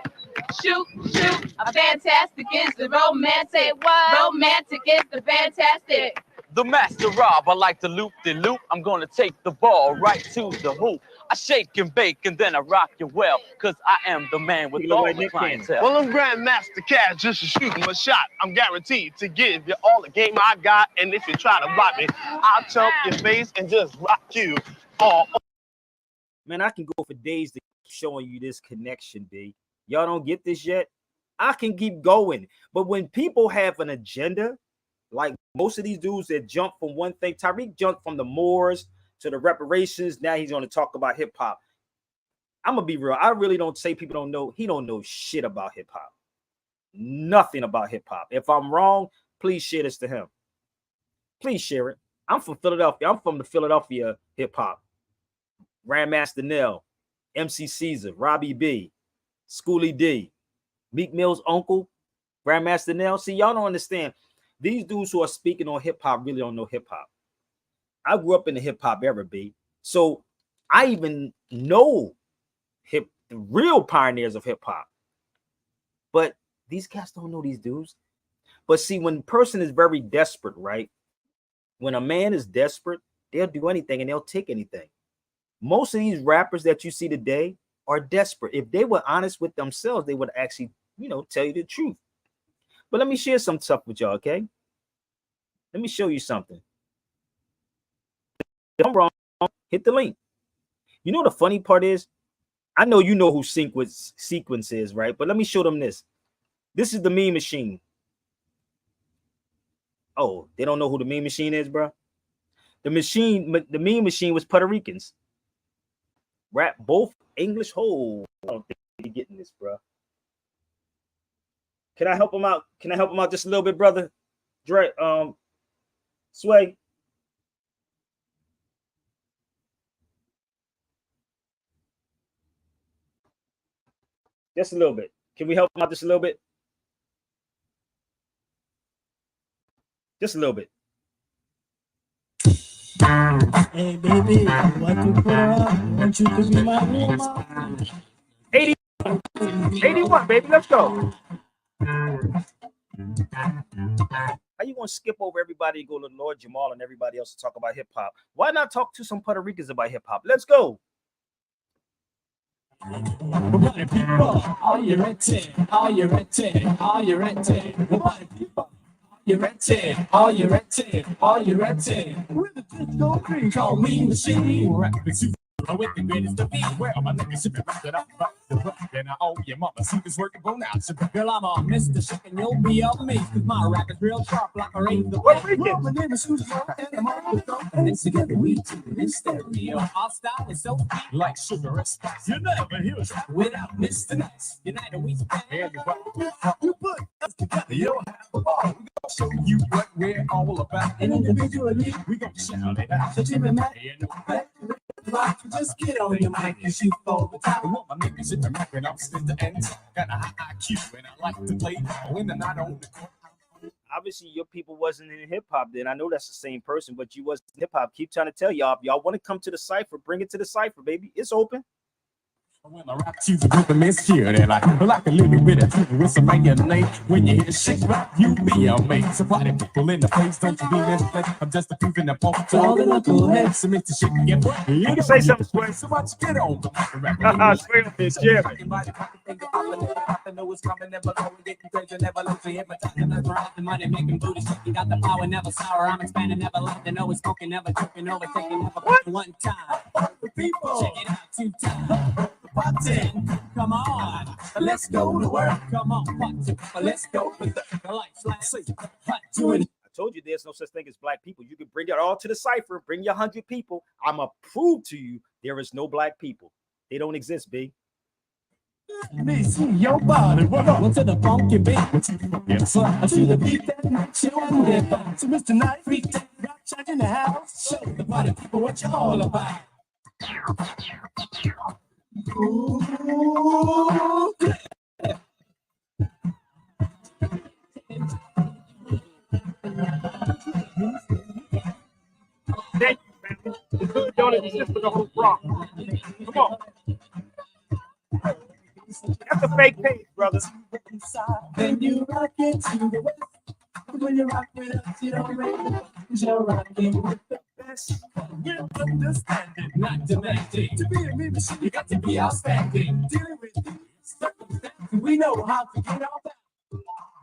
shoot, shoot. A fantastic is the romantic. What? Romantic is the fantastic. The master Rob, I like to loop the loop. I'm gonna take the ball right to the hoop. I shake and bake and then I rock you well, cause I am the man with You look all like the Nick Cannon. clientele. Well, I'm Grandmaster Cass, just to shoot him a shot. I'm guaranteed to give you all the game I got, and if you try to block me, I'll chump your face and just rock you all. Man, I can go for days to showing you this connection, B. Y'all don't get this yet? I can keep going. But when people have an agenda, like most of these dudes that jump from one thing, Tariq jumped from the Moors to the reparations. Now he's going to talk about hip hop. I'm going to be real. I really don't say people don't know. He don't know shit about hip hop. Nothing about hip hop. If I'm wrong, please share this to him. Please share it. I'm from Philadelphia. I'm from the Philadelphia hip hop. Grandmaster Nell, MC Caesar, Robbie B, Schoolie D, Meek Mill's uncle, Grandmaster Nell. See, y'all don't understand. These dudes who are speaking on hip hop really don't know hip hop. I grew up in the hip hop era, B. So I even know the real pioneers of hip hop. But these cats don't know these dudes. But see, when a person is very desperate, right? When a man is desperate, they'll do anything and they'll take anything. Most of these rappers that you see today are desperate. If they were honest with themselves, they would actually, tell you the truth. But let me share some stuff with y'all, okay? Let me show you something. If I'm wrong, hit the link. You know the funny part is, I know you know who Sequence is, right? But let me show them this. This is the Meme Machine. Oh, they don't know who the Meme Machine is, bro? The Meme Machine was Puerto Ricans. Rap both English. Oh, I don't think you're getting this, bro. Can I help him out? Can I help him out just a little bit, brother? Dre, Sway. Just a little bit. Can we help him out just a little bit? Just a little bit. Hey baby, what you put on? Want you to be my woman? 81, baby, let's go. How you gonna skip over everybody and go to Lord Jamal and everybody else to talk about hip hop? Why not talk to some Puerto Ricans about hip hop? Let's go. Party people, are you ready? Are you ready? Are you ready? Party people, are you ready? Are you ready? Are you ready? With the disco queen, call me machine. Rapping super with the greatest of me. Well, my niggas should be rapping up about the rock. And I owe your mama, see this working go now. So, girl, I'm a Mr. Shake and you'll be amazed. Cause my rap is real sharp like a razor. Well, my name is Susan and I'm on the phone. And together we two in stereo. Our style is so deep like sugar and spice. You never hear us without Mr. Nice. United we stand. You put us together, you'll have a ball. We gonna show you what we're all about. And individually, we gonna shout it out. So Jimmy Mac, just get on your mic and shoot for the top. I want my niggas in the mic and I'm still the end. Got a high IQ and I like to play when the night on the court. Obviously, your people wasn't in hip hop then. I know that's the same person, but you wasn't hip hop. Keep trying to tell y'all. If y'all want to come to the cipher, bring it to the cipher, baby. It's open. When I rap to the rhythm is here, and I like a little bit of truth with some mayonnaise. When you hear shake rap, you be amazed. So party people in the place, don't you be misled. I'm just proving the point to all the knuckleheads. So Mr. Shake and get wet. You can say something, Sway. So why you get on the rap? Sway up this, yeah. I know it's coming, never go and getting crazy, never lose the hypnotizing, never out the money, making booty shaking, got the power, never sour. I'm expanding, never letting, always smoking, never tripping, overtaking, never one time. People, check it out 2 times. Button, come on, let's go to work. Come on, button, let's go with the lights. Let's see, hot doing. I told you there's no such thing as black people. You can bring it all to the cipher, bring your 100 people. I'ma prove to you there is no black people. They don't exist, B. Me see your body, welcome to the funky beat. Yes, sir. I see the beat that makes you move. To Mr. Night, freak that rock check in the house. Show the body people what you're all about. Ooh. Thank you, man. It's good, don't it? It's just for the whole rock. Come on. That's a fake page, brothers. Then you rock it to the west. When you rock with us, you don't make it. You're rocking with the best. We're understanding, not demanding. To be a me machine, you got to be outstanding. Dealing with these circumstances, we know how to get out that.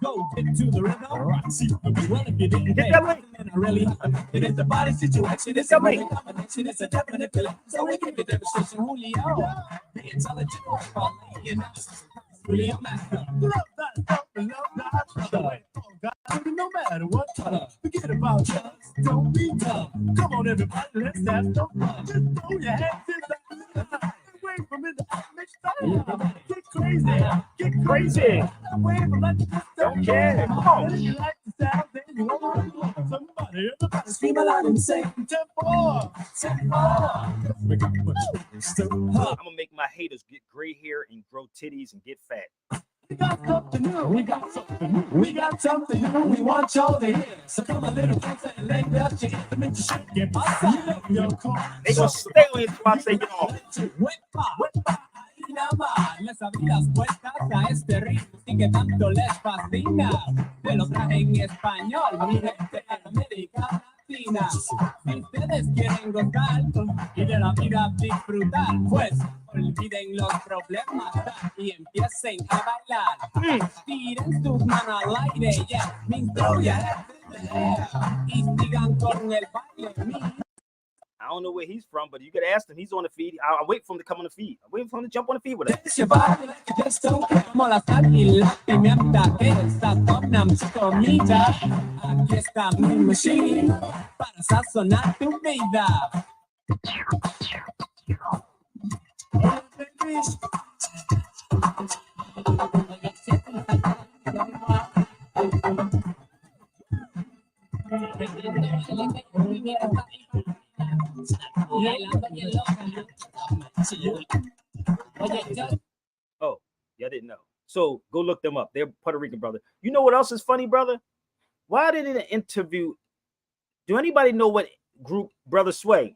Go get to the rhythm. Right, see, well, if you didn't get that link, then I really it is the body situation. It's a great combination. It's a definite feeling. So we give you demonstration. Julio, the intelligent one, you know, really a master. Love that, no matter what, forget about us. Don't be dumb. Come on, everybody, let's have some fun. Just throw your hands in the away from it. Get crazy, get crazy. Away from that, don't care. Come on. If you like the sound, then you want somebody. Everybody scream aloud and say, "Tempo, tempo." I'm gonna make my haters get gray hair and grow titties and get fat. We got something new. We got something new. We got something new. We want y'all to hear. So come a little closer and lay down your instrument to shake it. They gonna stay on it while I say get off. Les abridas puestas a este ritmo y que tanto les fascina. Te lo traje en español, mi gente en América Latina. Si ustedes quieren gozar y de la vida disfrutar, pues olviden los problemas y empiecen a bailar. Tiren sus manos al aire, ya, mi historia y sigan con el baile. I don't know where he's from, but you could ask him. He's on the feed. I wait for him to come on the feed. I'm waiting for him to jump on the feed with us. It's your body like a disco. Como la sal y la pimienta que sazonan su comida. Aquí está mi machine para sazonar tu vida. Oh, y'all didn't know. So go look them up. They're Puerto Rican, brother. You know what else is funny, brother? Why did it interview? Do anybody know what group Brother Sway?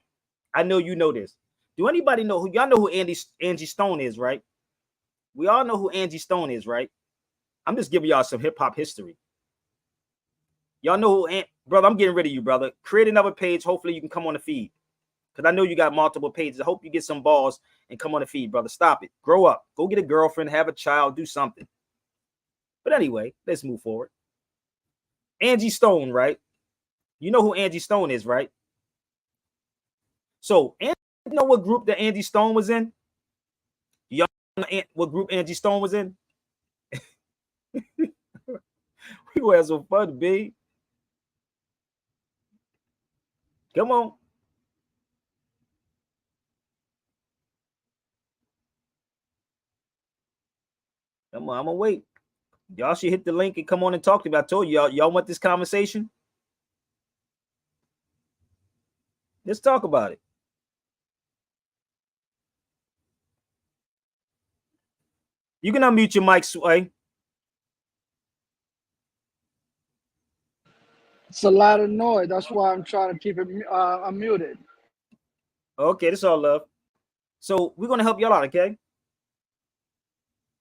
I know you know this. Do anybody know who? Y'all know who Angie Stone is, right? We all know who Angie Stone is, right? I'm just giving y'all some hip hop history. Y'all know who brother, I'm getting rid of you, brother. Create another page. Hopefully you can come on the feed. Because I know you got multiple pages. I hope you get some balls and come on the feed, brother. Stop it. Grow up. Go get a girlfriend, have a child, do something. But anyway, let's move forward. Angie Stone, right? You know who Angie Stone is, right? So, you know what group that Angie Stone was in? Y'all know what group Angie Stone was in? We gonna have some fun, B. Come on. Come on, I'm gonna wait. Y'all should hit the link and come on and talk to me. I told you, y'all want this conversation? Let's talk about it. You can unmute your mic, Sway. It's a lot of noise. That's why I'm trying to keep it unmuted. Okay, that's all love. So we're gonna help y'all out, okay?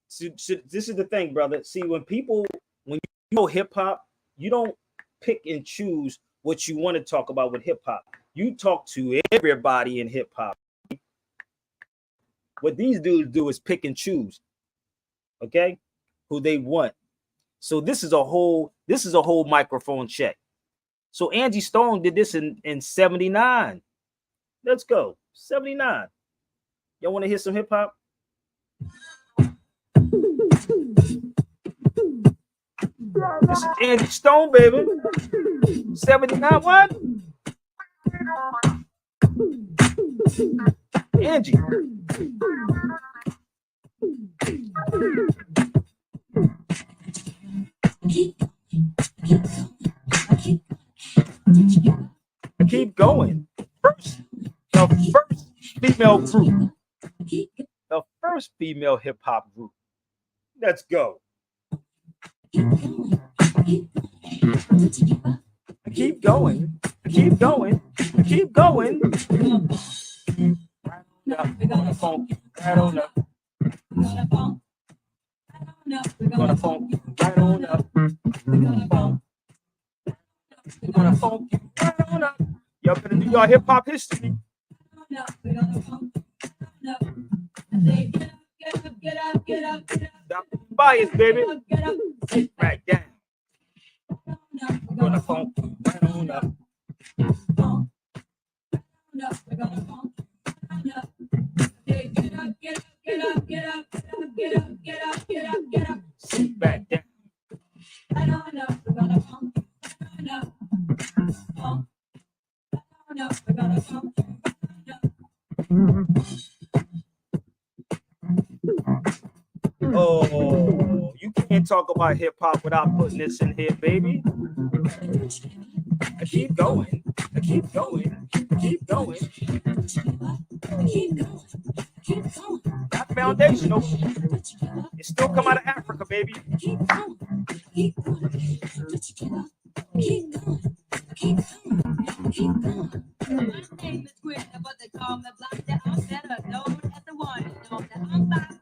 So this is the thing, brother. See, when you know hip hop, you don't pick and choose what you want to talk about with hip hop. You talk to everybody in hip hop. What these dudes do is pick and choose, okay, who they want. So this is a whole microphone check. So Angie Stone did this in 79. Let's go. 79. Y'all want to hear some hip hop? This is Angie Stone, baby. 79 what? Angie. Keep going. The first female group. The first female hip hop group. Let's go. Keep going. Keep going. Keep going. We're gonna funk right on up. We're gonna funk right on up. We're gonna funk right on up. Y'all better do your hip hop history. Stop the bias, baby. Get right down. We're gonna funk right on up. We're gonna funk right on up. Get up, get up, get up, get up, get up, get up, get up, get up. Sit back down. Right on up. We're gonna funk right on up. Funk right on up. We're gonna funk right on up. Oh, you can't talk about hip hop without putting this in here, baby. I keep going. I keep going. I keep going. Not foundational. It still come out of Africa, baby. Keep going. Keep going. Keep going. Keep going. Keep going. My name is Quinn, but they call me Black. That I'm better known as the one and known that I'm back.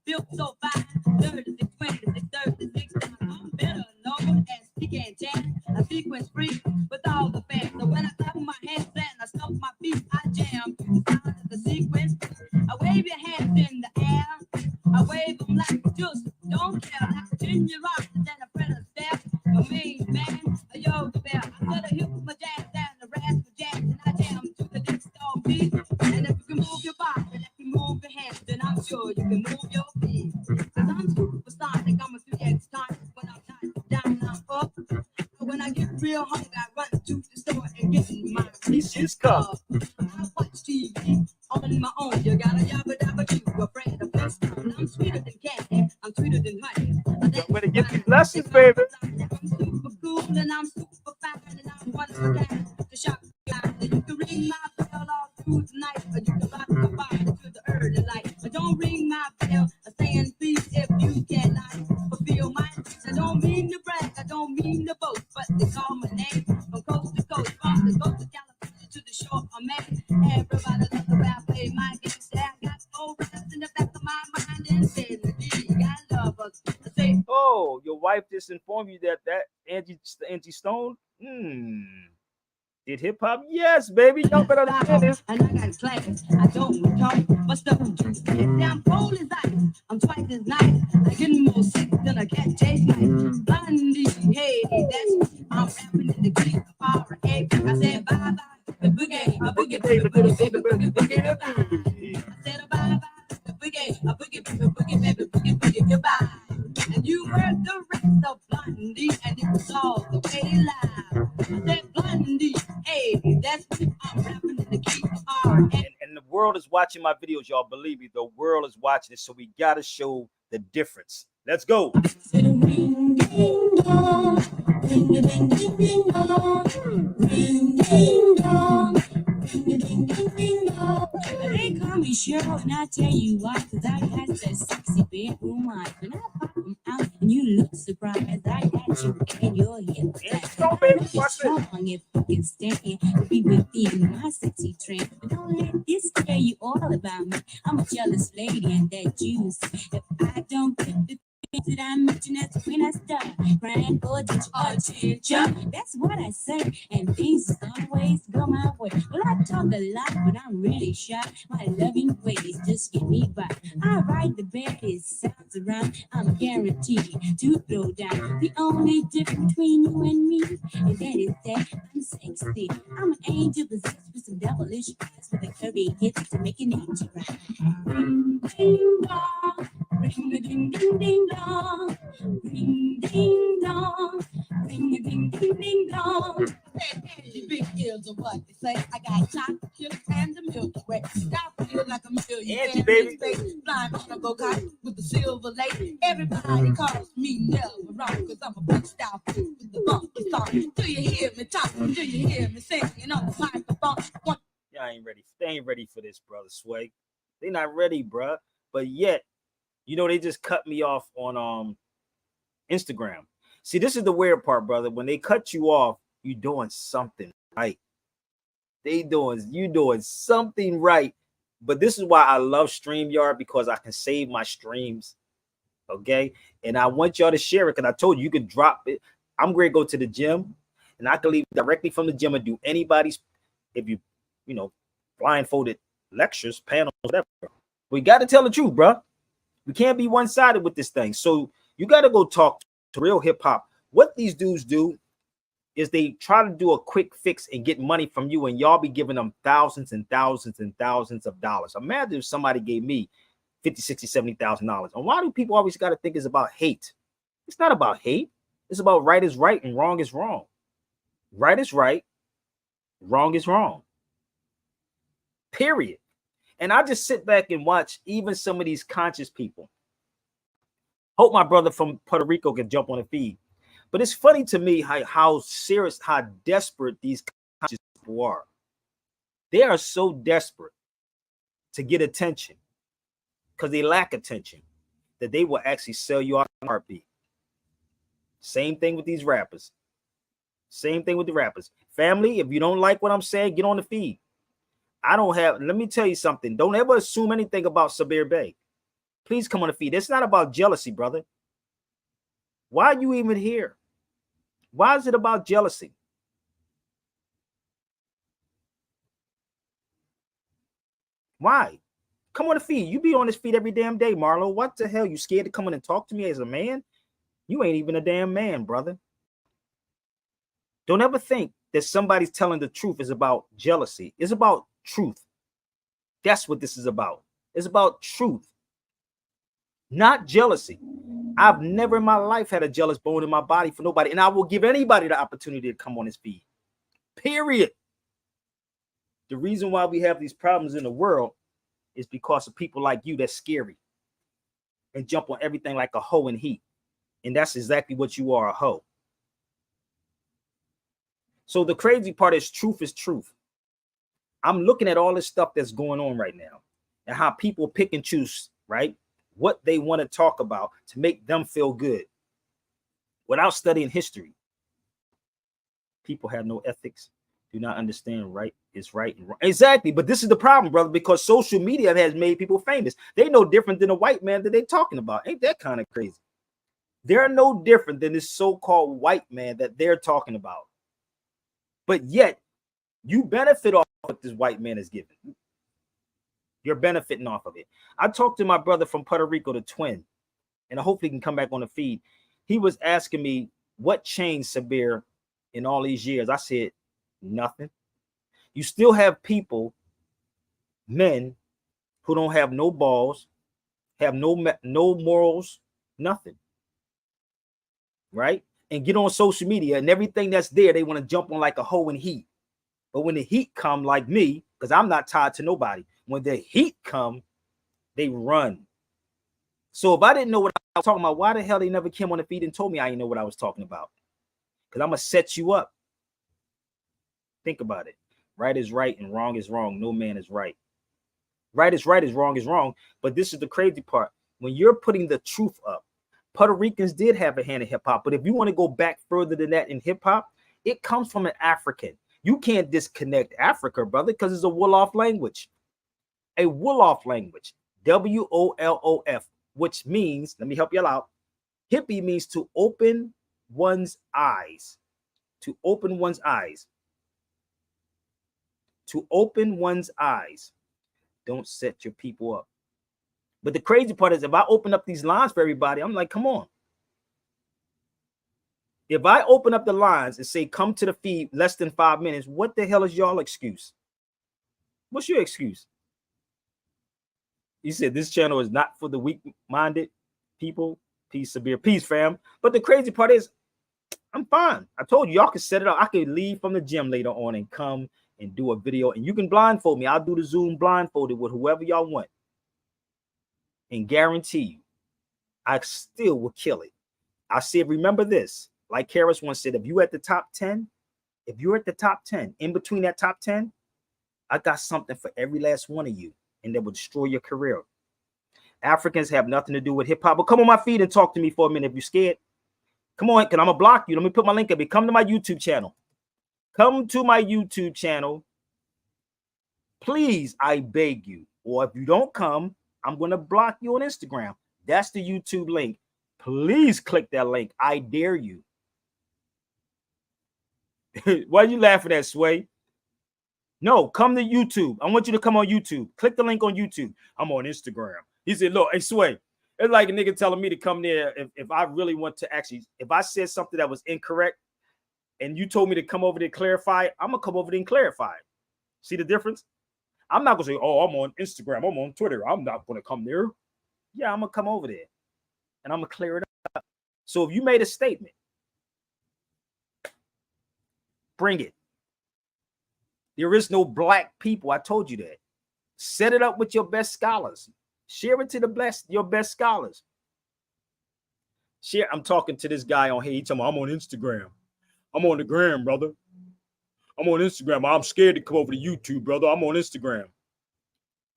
Built so fine, 36, 26, 36, I'm better known as Pecan Jan, a sequence free with all the fans. So when I clap my hands and I stomp my feet, I jam to the sound of the sequence. I wave your hands in the air, I wave them like you just don't care. Like Junior Rock, then a friend of step, a main man, a yoga bear. I said I hip my jazz and the rasp for jazz, and I jam to the disco beat. And if you can move your body, and if you move your hands, then I'm sure you can move your feet. Cause I'm supersonic, I'm a 3X time. When I'm not down, I'm up. When I get real hungry, I run to the store and get in my Reese's cup. I watch TV on my own. You gotta yabba dabba chew, afraid of this. I'm sweeter than candy, I'm sweeter than honey. I'm gonna get these lessons, baby. I'm super cool and I'm super fine and I'm one of the guys to shop. You can ring my bell all through the night, or you can rock the fire to the early light. But don't ring my bell, saying please if you cannot fulfill my dreams. I don't mean to brag, I don't mean to boast, but they call my name from coast to coast, from the coast of California to the shore of Maine. Everybody loves the way I play my game. Say I got soul rest in the back of my mind and say, you gotta love us. I say, oh, your wife just informed you that Angie Stone? Did hip hop? Yes, baby. Y'all better understand this. And I got class. I don't talk, but stuff is juice. I'm cold as ice. I'm twice as nice. I get more sick than a cat chase nice. Blondie, hey, that's I'm rapping in the key. Power, hey, I said bye bye. The boogie, a boogie, baby, boogie, bye. I said bye bye. The boogie, a boogie, baby, boogie, goodbye. And you heard the rest of Blondie, and it was all the way live. I said Blondie, hey, that's me. I'm rapping in the key. And the world is watching my videos, y'all. Believe me, the world is watching it, so we gotta show the difference. Let's go. They call me Cheryl, and I tell you why, cause I got that sexy bedroom eyes. When I pop them out, and you look surprised, I got you in your hips. I'm strong if you can stand to be within my sexy trend. But don't let this tell you all about me. I'm a jealous lady, and that juice. If I don't get the things that I mention, that's when I start crying for attention. That's what I say, and things always go my way. Well, I talk a lot, but I'm really shy. My loving ways just get me by. I write the baddest sounds around. I'm guaranteed to throw down. The only difference between you and me, and that is that I'm sexy. I'm an angel possessed with some devilish eyes, with a curvy hips to make an angel ride. Ring, ding, dong. Ring a ding ding ding dong, ring ding dong, ring a ding ding ding dong. Hey, big ears of what they say. I got chocolate chips and the Milky Way. I feel like a million. Angie, baby. Flying on a go-kart with the silver lake. Everybody calls me Never Wrong, cause I'm a big style fool with the funky song. Do you hear me talking? Do you hear me singing on the microphone? Y'all ain't ready. They ain't ready for this, brother Sway. They not ready, bruh. But yet, you know, they just cut me off on Instagram. See, this is the weird part, brother. When they cut you off, you doing something right. You doing something right. But this is why I love StreamYard, because I can save my streams. Okay. And I want y'all to share it, because I told you you could drop it. I'm going to go to the gym, and I can leave directly from the gym and do anybody's, if you know, blindfolded lectures, panels, whatever. We got to tell the truth, bro. We can't be one-sided with this thing. So you got to go talk to real hip hop. What these dudes do is they try to do a quick fix and get money from you, and y'all be giving them thousands and thousands and thousands of dollars. Imagine if somebody gave me $50,000, $60,000, $70,000. And why do people always got to think it's about hate? It's not about hate. It's about right is right and wrong is wrong. Right is right. Wrong is wrong. Period. And I just sit back and watch even some of these conscious people. Hope my brother from Puerto Rico can jump on the feed. But it's funny to me how serious, how desperate these conscious people are. They are so desperate to get attention, because they lack attention, that they will actually sell you out in a heartbeat. Same thing with these rappers. Same thing with the rappers. Family, if you don't like what I'm saying, get on the feed. Let me tell you something. Don't ever assume anything about Sabir Bey. Please come on the feed. It's not about jealousy, brother. Why are you even here? Why is it about jealousy? Why? Come on the feed. You be on this feed every damn day, Marlo. What the hell? You scared to come in and talk to me as a man? You ain't even a damn man, brother. Don't ever think that somebody's telling the truth is about jealousy. It's about truth. That's what this is about. It's about truth, not jealousy. I've never in my life had a jealous bone in my body for nobody, and I will give anybody the opportunity to come on this feed. Period. The reason why we have these problems in the world is because of people like you that's scary and jump on everything like a hoe in heat. And that's exactly what you are, a hoe. So the crazy part is truth is truth. I'm looking at all this stuff that's going on right now and how people pick and choose, right, what they want to talk about to make them feel good without studying history. People have no ethics, do not understand right is right and wrong. Exactly. But this is the problem, brother, because social media has made people famous. They know different than a white man that they're talking about. Ain't that kind of crazy? They're no different than this so-called white man that they're talking about. But yet, you benefit off what this white man is giving. You're benefiting off of it. I talked to my brother from Puerto Rico, the twin, and I hope he can come back on the feed. He was asking me what changed, Sabir, in all these years. I said, nothing. You still have people, men, who don't have no balls, have no morals, nothing. Right? And get on social media and everything that's there, they want to jump on like a hoe in heat. But when the heat come, like me, because I'm not tied to nobody, when the heat come, they run. So if I didn't know what I was talking about, why the hell they never came on the feed and told me I didn't know what I was talking about? Because I'm going to set you up. Think about it. Right is right and wrong is wrong. No man is right. Right is wrong is wrong. But this is the crazy part. When you're putting the truth up, Puerto Ricans did have a hand in hip hop. But if you want to go back further than that in hip hop, it comes from an African. You can't disconnect Africa, brother, because it's a Wolof language. A Wolof language. W-O-L-O-F, which means, let me help y'all out. Hippie means to open one's eyes. To open one's eyes. To open one's eyes. Don't set your people up. But the crazy part is if I open up these lines for everybody, I'm like, come on. If I open up the lines and say, come to the feed less than 5 minutes, what the hell is y'all excuse? What's your excuse? You said this channel is not for the weak-minded people. Peace, Sabir. Peace, fam. But the crazy part is, I'm fine. I told you, y'all can set it up. I could leave from the gym later on and come and do a video. And you can blindfold me. I'll do the Zoom blindfolded with whoever y'all want. And guarantee you, I still will kill it. I said, remember this. Like Karis once said, if you're at the top 10, in between that top 10, I got something for every last one of you. And that will destroy your career. Africans have nothing to do with hip hop. But come on my feed and talk to me for a minute if you're scared. Come on, because I'm going to block you. Let me put my link up here. Come to my YouTube channel. Come to my YouTube channel. Please, I beg you. Or if you don't come, I'm going to block you on Instagram. That's the YouTube link. Please click that link. I dare you. Why are you laughing at, Sway? No, come to YouTube. I want you to come on YouTube. Click the link on YouTube. I'm on Instagram. He said, look, hey, Sway. It's like a nigga telling me to come there if I really want to actually, if I said something that was incorrect and you told me to come over there and clarify it, I'm going to come over there and clarify it. See the difference? I'm not going to say, oh, I'm on Instagram. I'm on Twitter. I'm not going to come there. Yeah, I'm going to come over there and I'm going to clear it up. So if you made a statement, bring it. There is no black people. I told you that. Set it up with your best scholars. Share it to your best scholars. Share. I'm talking to this guy on here. He telling me, I'm on Instagram. I'm on the gram, brother. I'm on Instagram. I'm scared to come over to YouTube, brother. I'm on Instagram.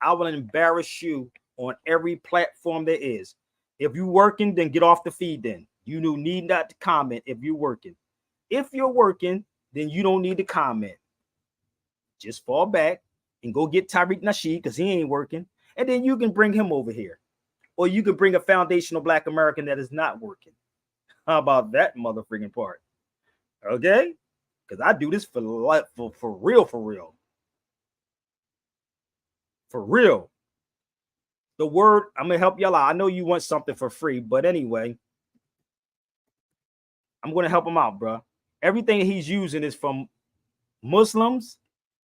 I will embarrass you on every platform there is. If you're working, then get off the feed then. You need not to comment if you're working. If you're working, then you don't need to comment. Just fall back and go get Tariq Nasheed because he ain't working. And then you can bring him over here. Or you can bring a foundational black American that is not working. How about that motherfucking part? Okay? Because I do this for real, for real. For real. The word, I'm going to help y'all out. I know you want something for free, but anyway, I'm going to help him out, bro. Everything he's using is from Muslims.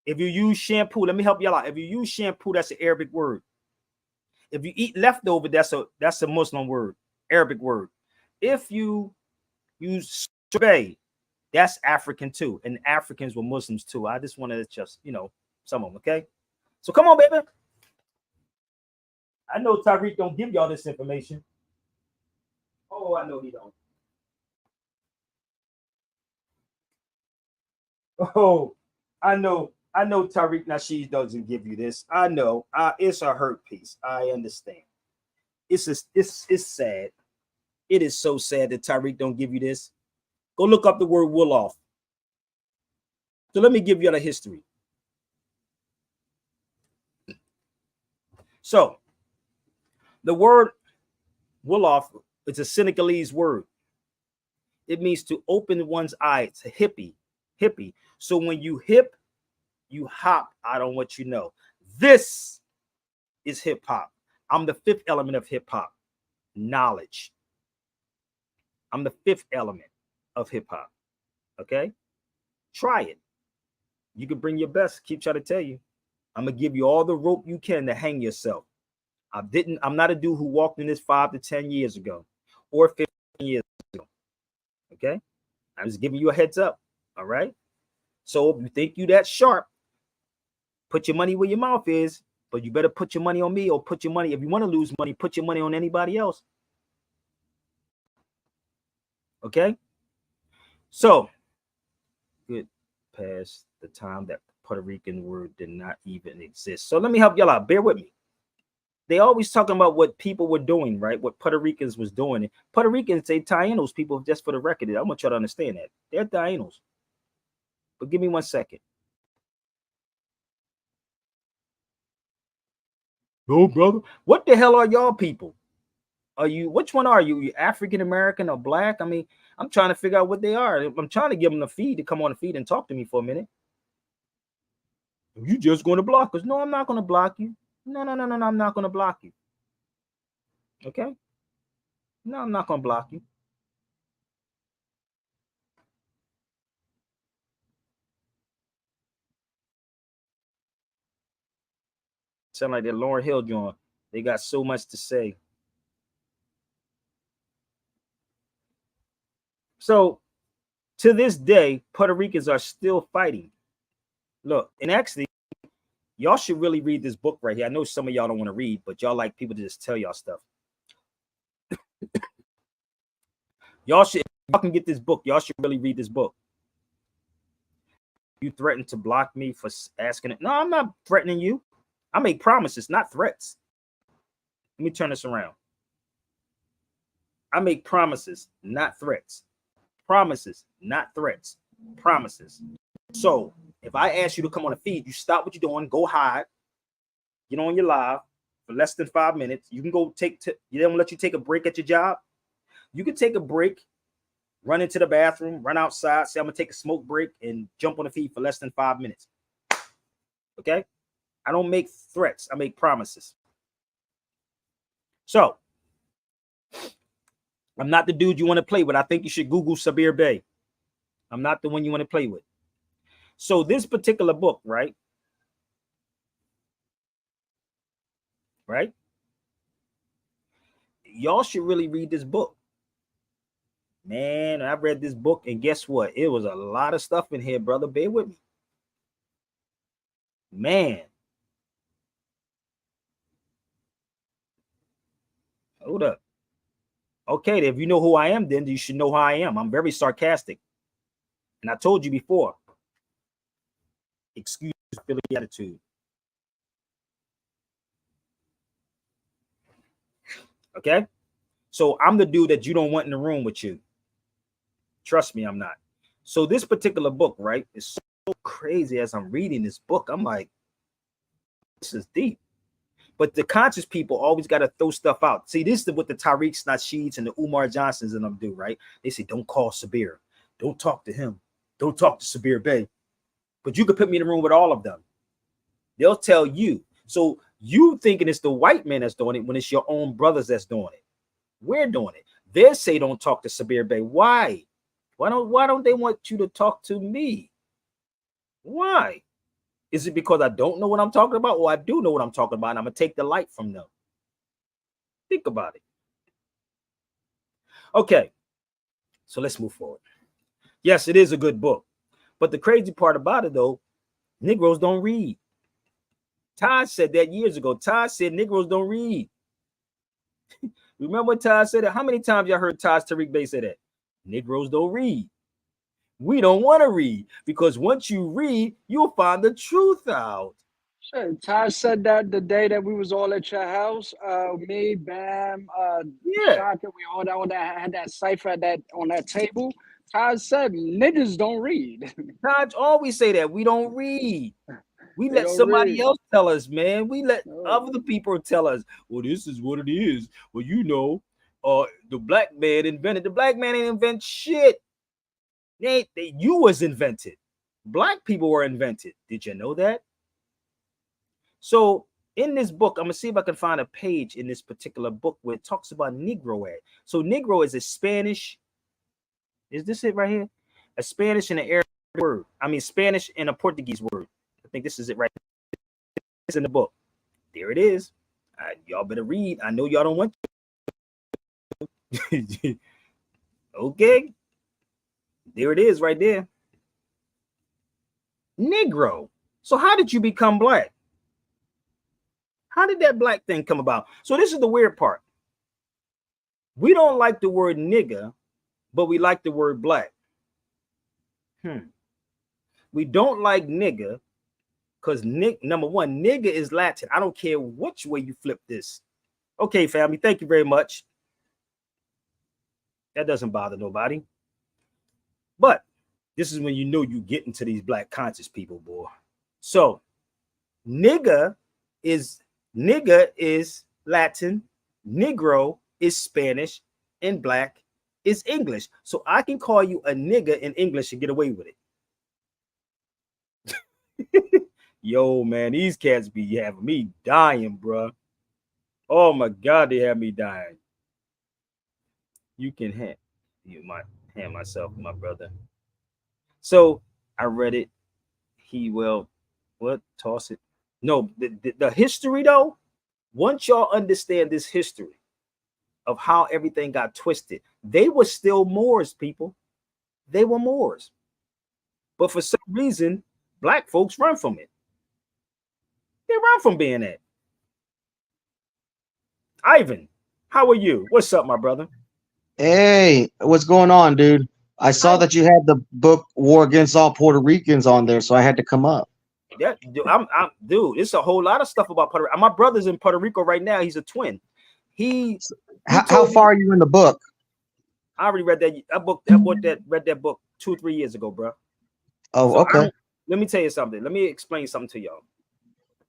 If you use shampoo, let me help y'all out. If you use shampoo, that's an Arabic word. If you eat leftover, that's a Muslim word, Arabic word. If you use sorbet, that's African too. And Africans were Muslims too. I just wanted to just, some of them, okay? So come on, baby. I know Tariq don't give y'all this information. Oh, I know he don't. Oh, I know Tariq Nasheed doesn't give you this. I know. It's a hurt piece. I understand. It's sad. It is so sad that Tariq don't give you this. Go look up the word Wolof. So let me give you the history. So the word Wolof is a Senegalese word. It means to open one's eyes. Hippie. So when you hip, you hop out on what you know. This is hip hop. I'm the fifth element of hip hop. Knowledge. I'm the fifth element of hip hop. Okay? Try it. You can bring your best. Keep trying to tell you. I'm gonna give you all the rope you can to hang yourself. I'm not a dude who walked in this 5 to 10 years ago or 15 years ago. Okay? I'm just giving you a heads up. All right. So if you think you that sharp, put your money where your mouth is, but you better put your money on me or put your money. If you want to lose money, put your money on anybody else. Okay. So good past the time that Puerto Rican word did not even exist. So let me help y'all out. Bear with me. They always talking about what people were doing, right? What Puerto Ricans was doing. Puerto Ricans, they Tainos people, just for the record. I want y'all to understand that. They're Tainos. But give me 1 second. No, brother. What the hell are y'all people? Are you, which one are you? You African American or black? I mean, I'm trying to figure out what they are. I'm trying to give them the feed to come on the feed and talk to me for a minute. You just going to block us? No, I'm not going to block you. No, I'm not going to block you. Okay? No, I'm not going to block you. Sound like that Lauryn Hill joint. They got so much to say. So, to this day, Puerto Ricans are still fighting. Look, and actually, y'all should really read this book right here. I know some of y'all don't want to read, but y'all like people to just tell y'all stuff. Y'all should, if y'all can get this book, y'all should really read this book. You threatened to block me for asking it. No, I'm not threatening you. I make promises, not threats. Let me turn this around. I make promises, not threats. Promises, not threats. Promises. So if I ask you to come on a feed, you stop what you're doing, go hide, get on your live for less than 5 minutes. You can go you don't let you take a break at your job. You can take a break, run into the bathroom, run outside, say I'm gonna take a smoke break and jump on the feed for less than 5 minutes. Okay? I don't make threats, I make promises. So I'm not the dude you want to play with. I think you should Google Sabir Bey. I'm not the one you want to play with. So this particular book, right? Right? Y'all should really read this book. Man, I read this book and guess what? It was a lot of stuff in here, brother. Bear with me. Man. Hold up. Okay, if you know who I am, then you should know who I am. I'm very sarcastic. And I told you before. Excuse Philly attitude. Okay? So I'm the dude that you don't want in the room with you. Trust me, I'm not. So this particular book, right, is so crazy as I'm reading this book. I'm like, this is deep. But the conscious people always got to throw stuff out. See, this is what the Tariq Nasheeds and the Umar Johnsons and them do, right? They say, don't call Sabir. Don't talk to him. Don't talk to Sabir Bey. But you could put me in the room with all of them. They'll tell you. So you thinking it's the white man that's doing it when it's your own brothers that's doing it. We're doing it. They say don't talk to Sabir Bey. Why? Why don't they want you to talk to me? Why? Is it because I don't know what I'm talking about, or I do know what I'm talking about and I'm gonna take the light from them? Think about it. Okay, so let's move forward. Yes, it is a good book, but the crazy part about it though, Negroes don't read. Todd said that years ago. Todd said Negroes don't read. Remember when Todd said that? How many times y'all heard Todd Tariq Bey say that? Negroes don't read. We don't want to read because once you read, you'll find the truth out. Sure. Ty said that the day that we was all at your house, me, Bam, Shaka, we all that had that cipher on that table. Ty said niggas don't read. Todd always say that we don't read. We let somebody else tell us, man. We let other people tell us, well, this is what it is. Well, you know, the black man invented. The black man ain't invent shit. You was invented. Black people were invented. Did you know that? So in this book, I'm gonna see if I can find a page in this particular book where it talks about Negro at. So Negro is a Spanish. Is this it right here? A Spanish and an Arabic word. I mean Spanish and a Portuguese word. I think this is it right. It's in the book. There it is. Y'all better read. I know y'all don't want to. Okay. There it is right there. Negro. So how did you become black? How did that black thing come about? So this is the weird part. We don't like the word nigga, but we like the word black. We don't like nigga because number one, nigga is Latin. I don't care which way you flip this. Okay, family, thank you very much. That doesn't bother nobody. But this is when you know you get into these black conscious people, boy. So nigga is Latin, Negro is Spanish, and black is English. So I can call you a nigga in English and get away with it. Yo, man, these cats be having me dying, bro. Oh my God, they have me dying. You can hand myself, my brother. So I read it. He will toss it. No, the history though. Once y'all understand this history of how everything got twisted, they were still Moors, people. They were Moors, but for some reason, black folks run from it. They run from being that. Ivan, how are you? What's up, my brother? Hey, what's going on, dude? I saw that you had the book War Against All Puerto Ricans on there, so I had to come up. Yeah, dude, it's a whole lot of stuff about Puerto Rico. My brother's in Puerto Rico right now. He's a twin. How far are you in the book? I already read that. Read that book 2 or 3 years ago, bro. Oh, so okay. Let me tell you something. Let me explain something to y'all.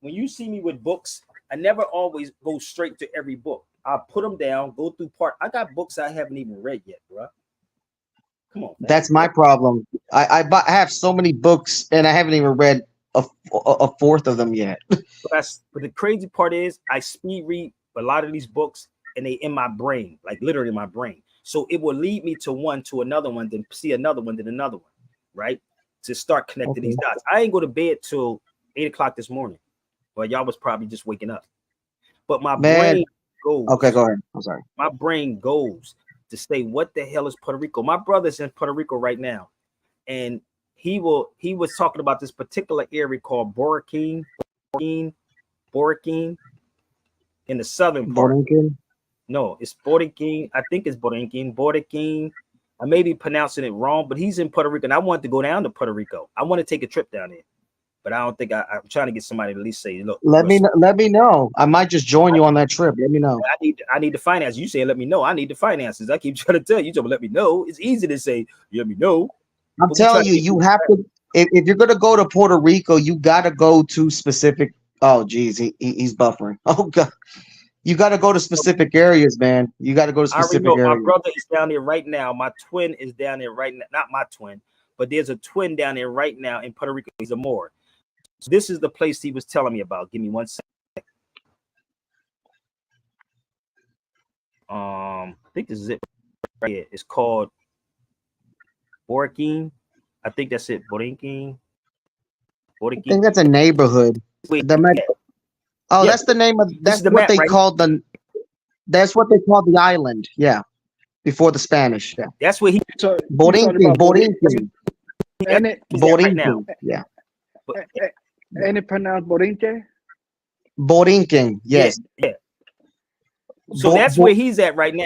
When you see me with books, I never always go straight to every book. I put them down, go through part. I got books I haven't even read yet, bro. Come on, man. That's my problem. I have so many books and I haven't even read a fourth of them yet. But the crazy part is I speed read a lot of these books and they in my brain, like literally in my brain. So it will lead me to one, to another one, then see another one, then another one, right? To start connecting these dots. I ain't go to bed till 8 o'clock this morning. Well, y'all was probably just waking up. But my brain goes. Okay, go ahead. I'm sorry. My brain goes to say, what the hell is Puerto Rico? My brother's in Puerto Rico right now. And he was talking about this particular area called Borinquen in the southern part. Borinquen? No, it's Borinquen. I think it's Borinquen. I may be pronouncing it wrong, but he's in Puerto Rico. And I want to go down to Puerto Rico. I want to take a trip down there. But I don't think I'm trying to get somebody to at least say, look. Let me know. I might just join you on that trip. Let me know. I need the finance. You say let me know. I need the finances. I keep trying to tell you. You tell me let me know. It's easy to say let me know. I'm telling you, you have to. If you're gonna go to Puerto Rico, you gotta go to specific. Oh, geez, he's buffering. Oh God, you gotta go to specific areas, man. You gotta go to specific areas. My brother is down there right now. My twin is down there right now. Not my twin, but there's a twin down there right now in Puerto Rico. He's a Moor. So this is the place he was telling me about. Give me 1 second. I think this is it right here. It's called Borinquen. I think that's it. Borinquen. I think that's a neighborhood. That's the name of. That's what they called the. That's what they called the island. Yeah, before the Spanish. Yeah, that's where he. Borinquen. Yeah. And it pronounced Borinquen? Borinquen, yes. Yeah. So that's where he's at right now.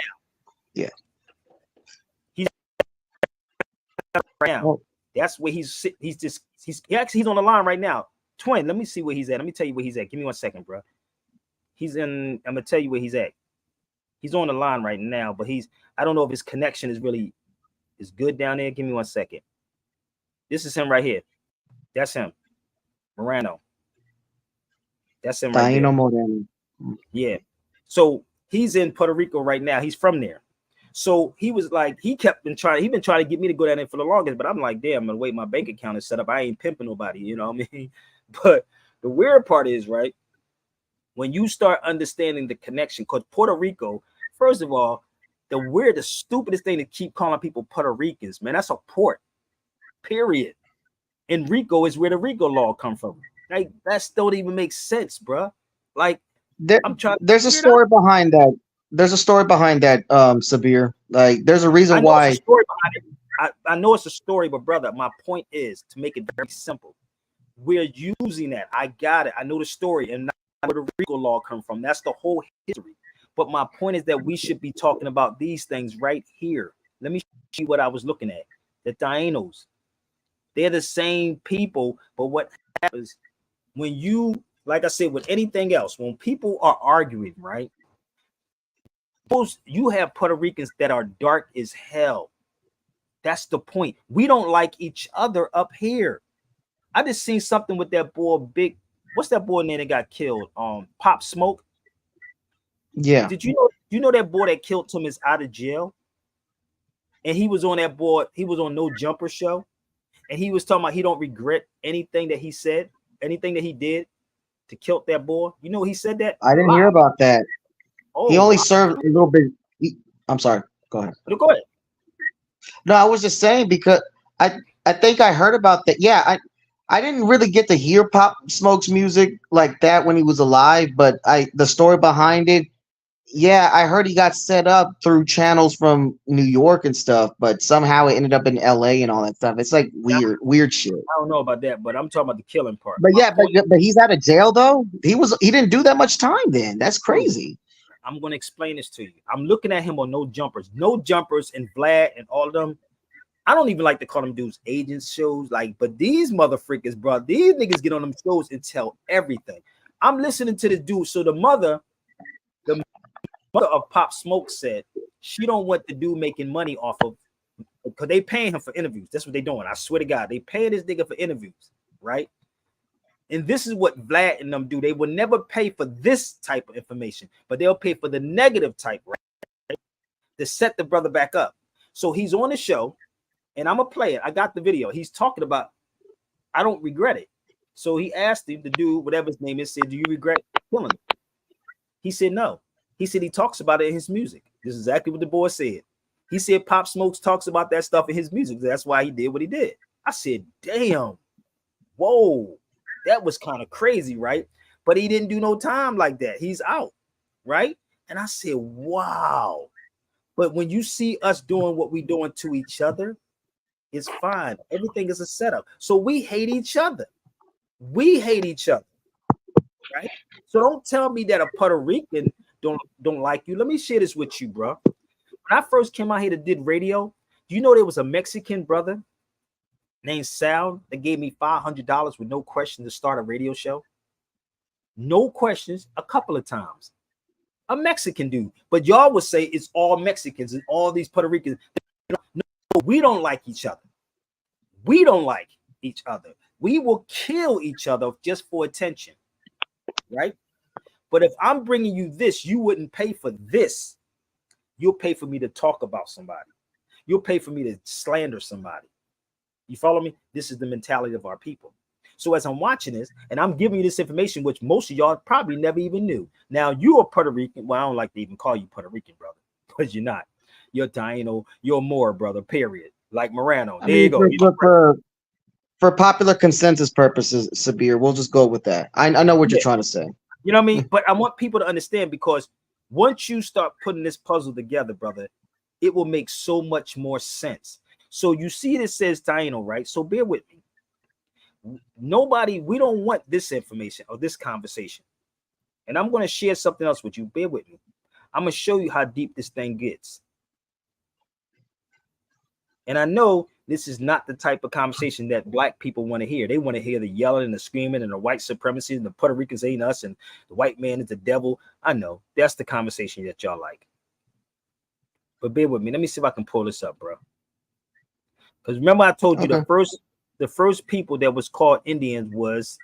Yeah. He's right now. That's where he's on the line right now. Twin, let me see where he's at. Let me tell you where he's at. Give me 1 second, bro. I'm gonna tell you where he's at. He's on the line right now, but I don't know if his connection is good down there. Give me 1 second. This is him right here. That's him. Morano. That's him right there. Moreno. Yeah. So He's in Puerto Rico right now. He's from there. So he was like, he's been trying to get me to go down there for the longest, but I'm like, damn, I'm gonna wait, my bank account is set up. I ain't pimping nobody, you know what I mean? But the weird part is, right, when you start understanding the connection, because Puerto Rico, first of all, the stupidest thing to keep calling people Puerto Ricans, man, that's a port, period. And Rico is where the Rico law come from. Like, that still don't even make sense, bro. Like, There's a story behind that. There's a story behind that, Sabir. Like, there's a reason why. It's a story behind it. I know it's a story, but brother, my point is to make it very simple. We're using that. I got it. I know the story and not where the Rico law come from. That's the whole history. But my point is that we should be talking about these things right here. Let me show you what I was looking at. The Tainos. They're the same people, but what happens when you, like I said, with anything else, when people are arguing, right? You have Puerto Ricans that are dark as hell. That's the point. We don't like each other up here. I just seen something with that boy, what's that boy name that got killed? Pop Smoke. Yeah. Did you know that boy that killed him is out of jail? And he was on that board, he was on No Jumper show, and he was talking about he don't regret anything that he said, anything that he did to kill that boy. You know, he said that. I didn't hear about that. Oh, he only served a little bit. I'm sorry. Go ahead. Go ahead. No, I was just saying because I think I heard about that. Yeah, I didn't really get to hear Pop Smoke's music like that when he was alive, but the story behind it. Yeah, I heard he got set up through channels from New York and stuff, but somehow it ended up in LA and all that stuff. It's like weird shit. I don't know about that, but I'm talking about the killing part. But yeah, but he's out of jail though. He didn't do that much time then. That's crazy. I'm gonna explain this to you. I'm looking at him on No Jumpers and Vlad and all of them. I don't even like to call them dudes agents shows, like, but these motherfuckers, bro, these niggas get on them shows and tell everything. I'm listening to this dude. So the mother of Pop Smoke said she don't want the dude making money off of, because they paying him for interviews. That's what they doing. I swear to God, they paying this nigga for interviews, right? And this is what Vlad and them do. They will never pay for this type of information, but they'll pay for the negative type, right? To set the brother back up. So he's on the show, and I'm gonna play it. I got the video. He's talking about, I don't regret it. So he asked him, the dude, whatever his name is, said, do you regret killing him? He said no. He said he talks about it in his music. This is exactly what the boy said. He said Pop Smokes talks about that stuff in his music. That's why he did what he did. I said, damn, whoa, that was kind of crazy, right? But he didn't do no time like that. He's out, right? And I said, wow. But when you see us doing what we're doing to each other, it's fine. Everything is a setup. So we hate each other. We hate each other, right? So don't tell me that a Puerto Rican don't like you. Let me share this with you, bro. When I first came out here to did radio, do you know there was a Mexican brother named Sal that gave me $500 with no question to start a radio show? No questions, a couple of times. A Mexican dude. But y'all would say it's all Mexicans and all these Puerto Ricans. No, we don't like each other. We don't like each other. We will kill each other just for attention, right? But if I'm bringing you this, you wouldn't pay for this. You'll pay for me to talk about somebody. You'll pay for me to slander somebody. You follow me? This is the mentality of our people. So as I'm watching this, and I'm giving you this information, which most of y'all probably never even knew. Now, you're a Puerto Rican. Well, I don't like to even call you Puerto Rican, brother, because you're not. You're Taino. You're more, brother, period. Like Morano. There you go. For popular consensus purposes, Sabir, we'll just go with that. I know what you're trying to say. You know what I mean? But I want people to understand, because once you start putting this puzzle together, brother, it will make so much more sense. So you see this says Taino, right? So bear with me. We don't want this information or this conversation. And I'm going to share something else with you. Bear with me. I'm going to show you how deep this thing gets. And I know this is not the type of conversation that black people want to hear. They want to hear the yelling and the screaming and the white supremacy and the Puerto Ricans ain't us and the white man is the devil. I know that's the conversation that y'all like. But bear with me. Let me see if I can pull this up, bro. Because remember I told you the first people that was called Indians was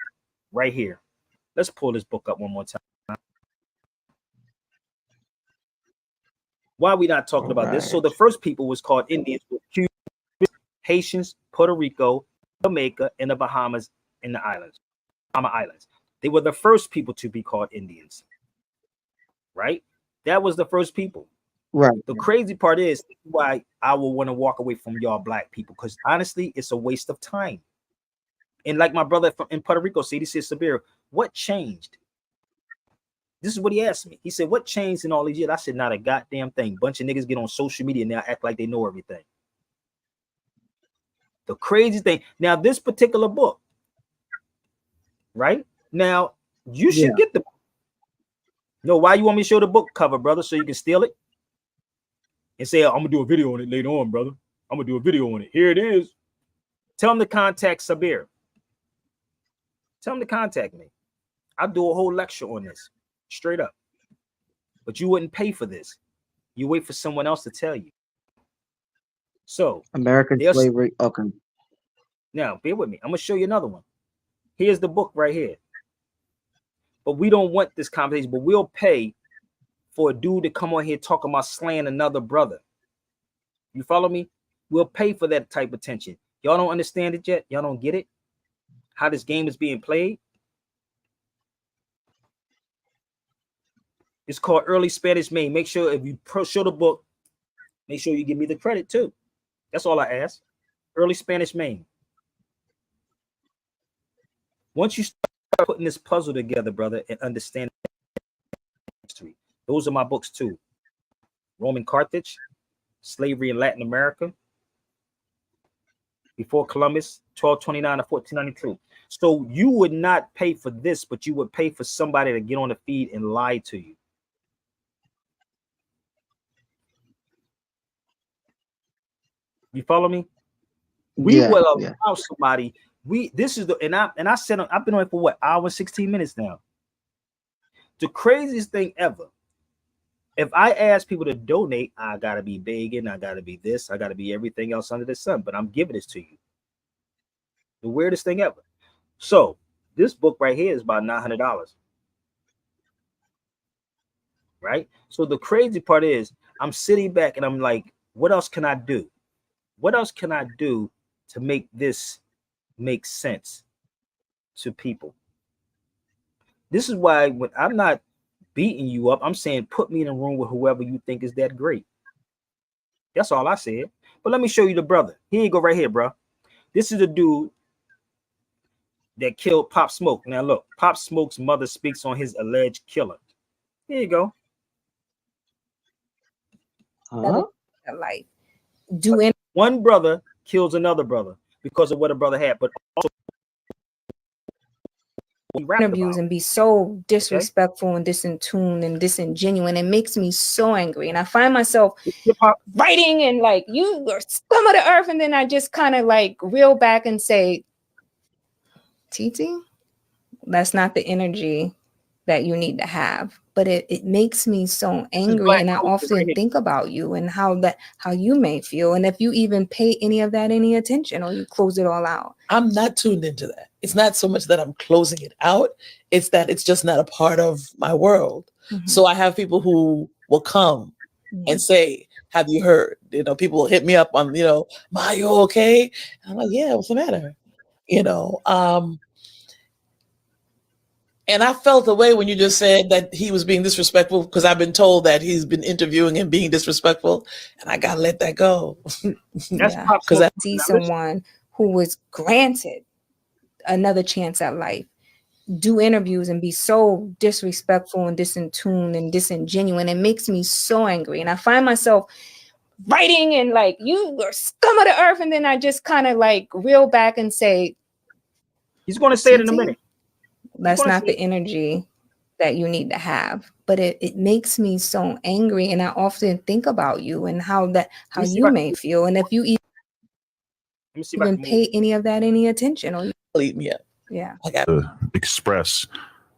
right here. Let's pull this book up one more time. Why are we not talking about this? So the first people was called Indians with Cubans, Haitians, Puerto Rico, Jamaica, and the Bahamas and the islands. Bahama Islands. They were the first people to be called Indians. Right? That was the first people. Right. The crazy part is why I will want to walk away from y'all black people, because honestly, it's a waste of time. And like my brother in Puerto Rico said, he said, Sabir, what changed? This is what he asked me. He said, what changed in all these years? I said, not a goddamn thing. Bunch of niggas get on social media and now act like they know everything. The crazy thing. Now, this particular book, right? Now, you should get the book. No, why you want me to show the book cover, brother, so you can steal it? And say, I'm going to do a video on it later on, brother. I'm going to do a video on it. Here it is. Tell him to contact Sabir. Tell him to contact me. I'll do a whole lecture on this. Straight up. But you wouldn't pay for this. You wait for someone else to tell you. So American slavery. Okay. Now, bear with me. I'm going to show you another one. Here's the book right here. But we don't want this conversation, but we'll pay for a dude to come on here talking about slaying another brother. You follow me? We'll pay for that type of attention. Y'all don't understand it yet? Y'all don't get it? How this game is being played? It's called Early Spanish Main. Make sure if you show the book, make sure you give me the credit too. That's all I ask. Early Spanish Main. Once you start putting this puzzle together, brother, and understand history, those are my books too. Roman Carthage, Slavery in Latin America, before Columbus, 1229 to 1492. So you would not pay for this, but you would pay for somebody to get on the feed and lie to you. You follow me? We will allow somebody. This is the and I said I've been on it for what, hour and 16 minutes now. The craziest thing ever. If I ask people to donate, I gotta be begging, I gotta be this, I gotta be everything else under the sun, but I'm giving this to you. The weirdest thing ever. So this book right here is about $900. Right? So the crazy part is I'm sitting back and I'm like, what else can I do? What else can I do to make this make sense to people? This is why when I'm not beating you up, I'm saying put me in a room with whoever you think is that great. That's all I said. But let me show you the brother. Here you go right here, bro. This is the dude that killed Pop Smoke. Now look, Pop Smoke's mother speaks on his alleged killer. Here you go. Like, do one brother kills another brother because of what a brother had, but also interviews and be so disrespectful and disintuned and disingenuous. It makes me so angry. And I find myself writing and like, you are scum of the earth. And then I just kind of like reel back and say, Titi, that's not the energy that you need to have. But it makes me so angry. And I often think about you and how you may feel. And if you even pay any of that any attention or you close it all out. I'm not tuned into that. It's not so much that I'm closing it out. It's that it's just not a part of my world. Mm-hmm. So I have people who will come and say, have you heard? You know, people will hit me up on, Ma, you okay? And I'm like, yeah, what's the matter? And I felt the way when you just said that he was being disrespectful, because I've been told that he's been interviewing and being disrespectful, and I gotta let that go. Because I see someone who was granted another chance at life do interviews and be so disrespectful and disintuned and disingenuous. It makes me so angry. And I find myself writing and like, you are scum of the earth. And then I just kind of like reel back and say, he's going to say it in a minute. That's not the energy that you need to have. But it makes me so angry. And I often think about you and how you may feel. And if you even pay any of that any attention or leave me up. Yeah. To express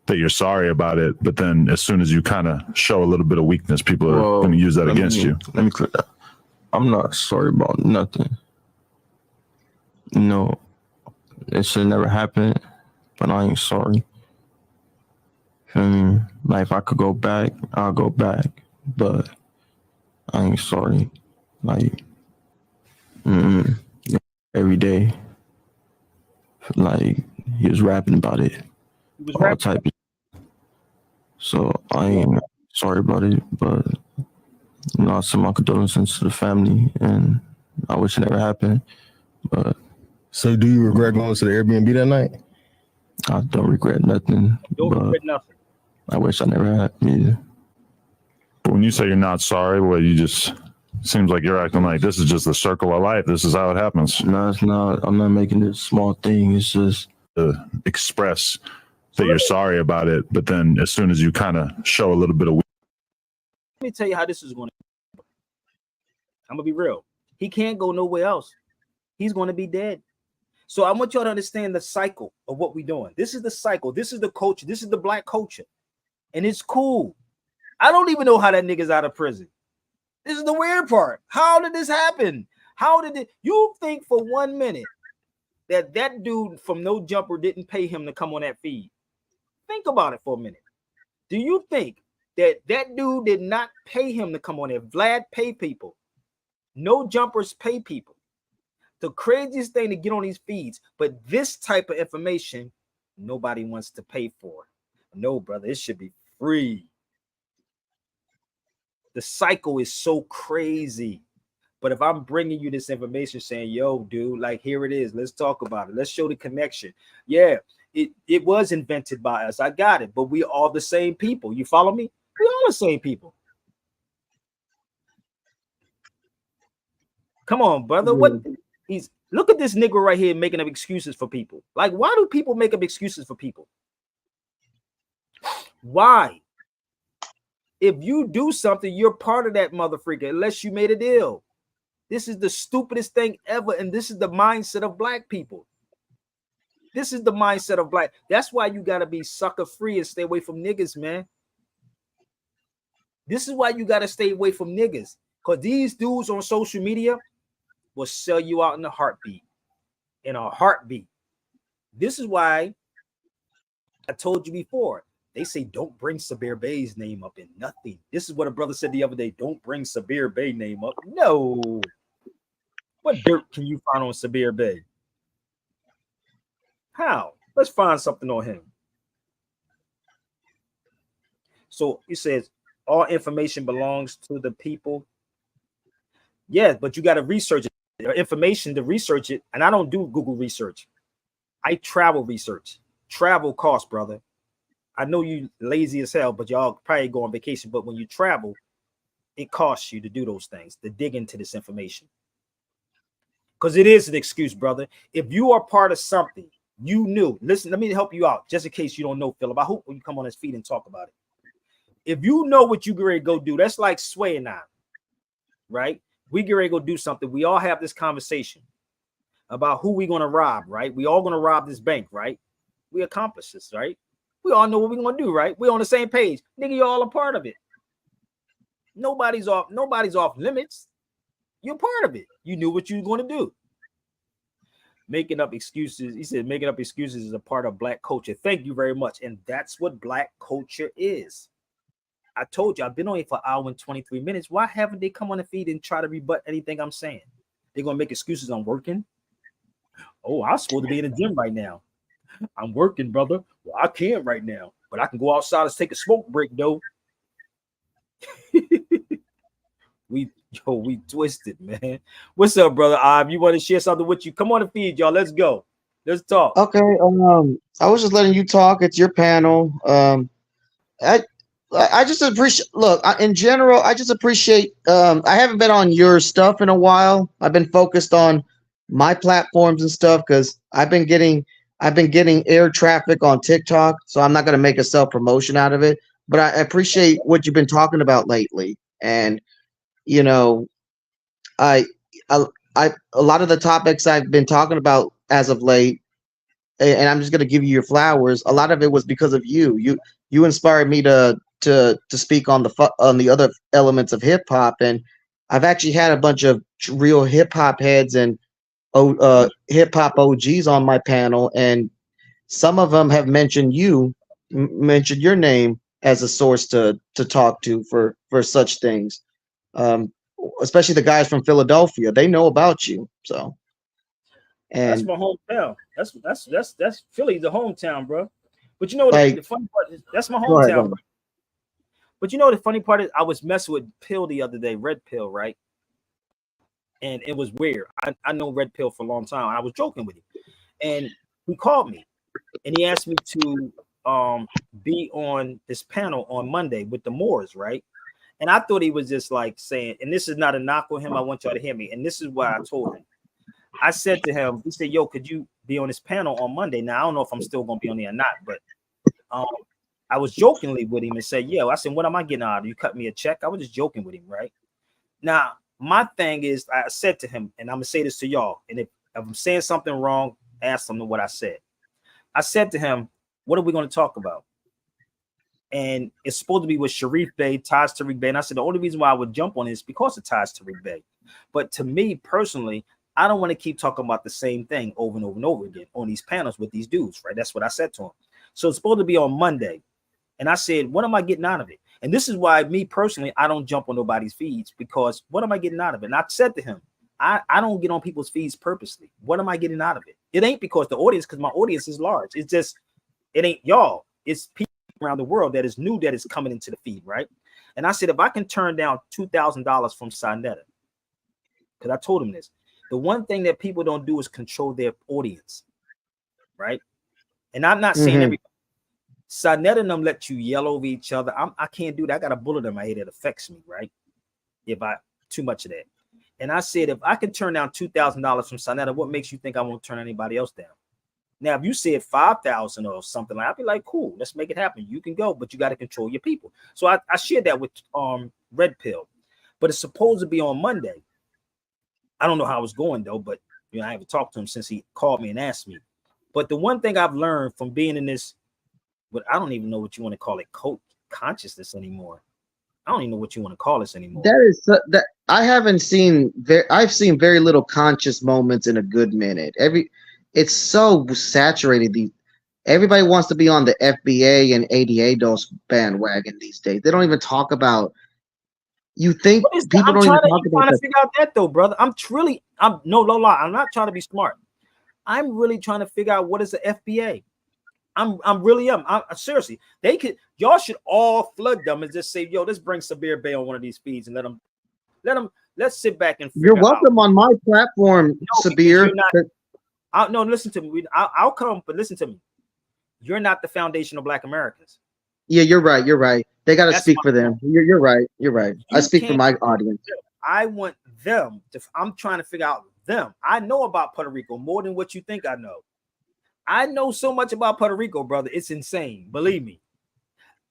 that you're sorry about it, but then as soon as you kind of show a little bit of weakness, people are going to use that against you. Let me clear that. I'm not sorry about nothing. It should never happen, but I ain't sorry. Feel me? Like if I could go back, I'll go back. But I ain't sorry. Like, every day, like he was rapping about it, all type of. So I ain't sorry about it, but I send my condolences to the family, and I wish it never happened. But so, do you regret going to the Airbnb that night? I don't regret nothing. Don't regret nothing. I wish I never had either. But when you say you're not sorry, well, you just seems like you're acting like this is just the circle of life. This is how it happens. No, it's not. I'm not making this small thing. It's just to express that you're sorry about it, but then as soon as you kind of show a little bit of, let me tell you how this is going to. I'm gonna be real. He can't go nowhere else. He's going to be dead. So I want y'all to understand the cycle of what we're doing. This is the cycle. This is the culture. This is the black culture. And it's cool. I don't even know how that nigga's out of prison. This is the weird part. How did this happen? How did it? You think for 1 minute that dude from No Jumper didn't pay him to come on that feed? Think about it for a minute. Do you think that dude did not pay him to come on there? Vlad pay people. No Jumpers pay people. The craziest thing to get on these feeds, but this type of information, nobody wants to pay for. No, brother, it should be free. The cycle is so crazy. But if I'm bringing you this information saying, yo, dude, like, here it is. Let's talk about it. Let's show the connection. Yeah, it was invented by us. I got it. But we all the same people. You follow me? We all the same people. Come on, brother. What? Look at this nigga right here making up excuses for people. Like, why do people make up excuses for people? Why? If you do something, you're part of that motherfucker, unless you made a deal. This is the stupidest thing ever, and this is the mindset of black people. This is the mindset of black. That's why you gotta be sucker free and stay away from niggas, man. This is why you gotta stay away from niggas, because these dudes on social media will sell you out in a heartbeat. In a heartbeat. This is why I told you before. They say don't bring Sabir Bey's name up in nothing. This is what a brother said the other day. Don't bring Sabir Bey name up. No. What dirt can you find on Sabir Bey? How? Let's find something on him. So he says all information belongs to the people. Yeah, but you got to research it. Information to research it. And I don't do Google research. I travel research. Travel costs, brother. I know you lazy as hell, but y'all probably go on vacation. But when you travel, it costs you to do those things, to dig into this information. Because it is an excuse, brother. If you are part of something, you knew. Listen, let me help you out, just in case you don't know, Philip. I hope when you come on his feed and talk about it. If you know what you get ready to go do, that's like Sway and I, right? We get ready to go do something. We all have this conversation about who we're going to rob, right? We all going to rob this bank, right? We accomplices, right? We all know what we're going to do, right? We're on the same page. Nigga, you all a part of it. Nobody's off limits. You're part of it. You knew what you were going to do. Making up excuses. He said making up excuses is a part of black culture. Thank you very much. And that's what black culture is. I told you, I've been on here for an hour and 23 minutes. Why haven't they come on the feed and try to rebut anything I'm saying? They're going to make excuses on working. Oh, I'm supposed to be in the gym right now. I'm working, brother. Well, I can't right now, but I can go outside and take a smoke break, though. We twisted, man. What's up, brother? You want to share something with you? Come on the feed, y'all. Let's go. Let's talk. Okay. I was just letting you talk. It's your panel. I just appreciate. Look, in general, I just appreciate. I haven't been on your stuff in a while. I've been focused on my platforms and stuff because I've been getting air traffic on TikTok, so I'm not going to make a self promotion out of it. But I appreciate what you've been talking about lately, and you know, I a lot of the topics I've been talking about as of late, and I'm just going to give you your flowers. A lot of it was because of you. You inspired me to speak on the other elements of hip hop, and I've actually had a bunch of real hip hop heads and hip hop OGs on my panel, and some of them have mentioned your name as a source to talk to for such things. especially the guys from Philadelphia. They know about you. So, That's and my hometown. That's Philly's the hometown, bro. But you know like, the funny part is that's my go ahead, go hometown. ahead. But you know the funny part is I was messing with Pill the other day, Red Pill, right? And it was weird. I know Red Pill for a long time. I was joking with him, and he called me and he asked me to be on this panel on Monday with the Moors, right? And I thought he was just like saying, and this is not a knock on him. I want y'all to hear me. And this is why I told him. I said to him, he said, "Yo, could you be on this panel on Monday?" Now I don't know if I'm still gonna be on there or not, but I was jokingly with him and said, "Yo," I said, "What am I getting out of you? Cut me a check?" I was just joking with him, right? Now my thing is, I said to him, and I'm gonna say this to y'all, and if I'm saying something wrong, ask him what I said. I said to him, "What are we going to talk about?" And it's supposed to be with Sharif Bey, Taj Tariq Bey. And I said, the only reason why I would jump on it is because of Taj Tariq Bey. But to me personally, I don't want to keep talking about the same thing over and over and over again on these panels with these dudes, right? That's what I said to him. So it's supposed to be on Monday. And I said, what am I getting out of it? And this is why me personally, I don't jump on nobody's feeds, because what am I getting out of it? And I said to him, I don't get on people's feeds purposely. What am I getting out of it? It ain't because the audience, because my audience is large. It's just, it ain't y'all. It's people around the world that is new that is coming into the feed, right? And I said, if I can turn down $2,000 from Sinetta, because I told him this, the one thing that people don't do is control their audience, right? And I'm not saying everybody. Sinetta and them let you yell over each other. I can't do that. I got a bullet in my head that affects me, right? If I too much of that. And I said, if I can turn down $2,000 from Sinetta, what makes you think I won't turn anybody else down? Now, if you said 5,000 or something, I'd be like, cool, let's make it happen. You can go, but you got to control your people. So I shared that with Red Pill, but it's supposed to be on Monday. I don't know how it's going though, but you know, I haven't talked to him since he called me and asked me. But the one thing I've learned from being in this, but I don't even know what you want to call it, consciousness anymore. I don't even know what you want to call this anymore. That is that I haven't seen. I've seen very little conscious moments in a good minute. It's so saturated. Everybody wants to be on the FBA and ADA dose bandwagon these days. They don't even talk about. You think people don't even talk about trying to figure out that though, brother. I'm no lie. I'm not trying to be smart. I'm really trying to figure out what is the FBA. I'm seriously. Y'all should all flood them and just say, yo, let's bring Sabir Bey on one of these feeds and let's sit back and figure You're welcome on my platform, Sabir. No, listen to me. I'll come, but listen to me. You're not the foundation of Black Americans. Yeah, you're right. You're right. They got to speak for them. You're right. You're right. I speak for my audience. I want them to. I'm trying to figure out them. I know about Puerto Rico more than what you think I know. I know so much about Puerto Rico, brother. It's insane. Believe me.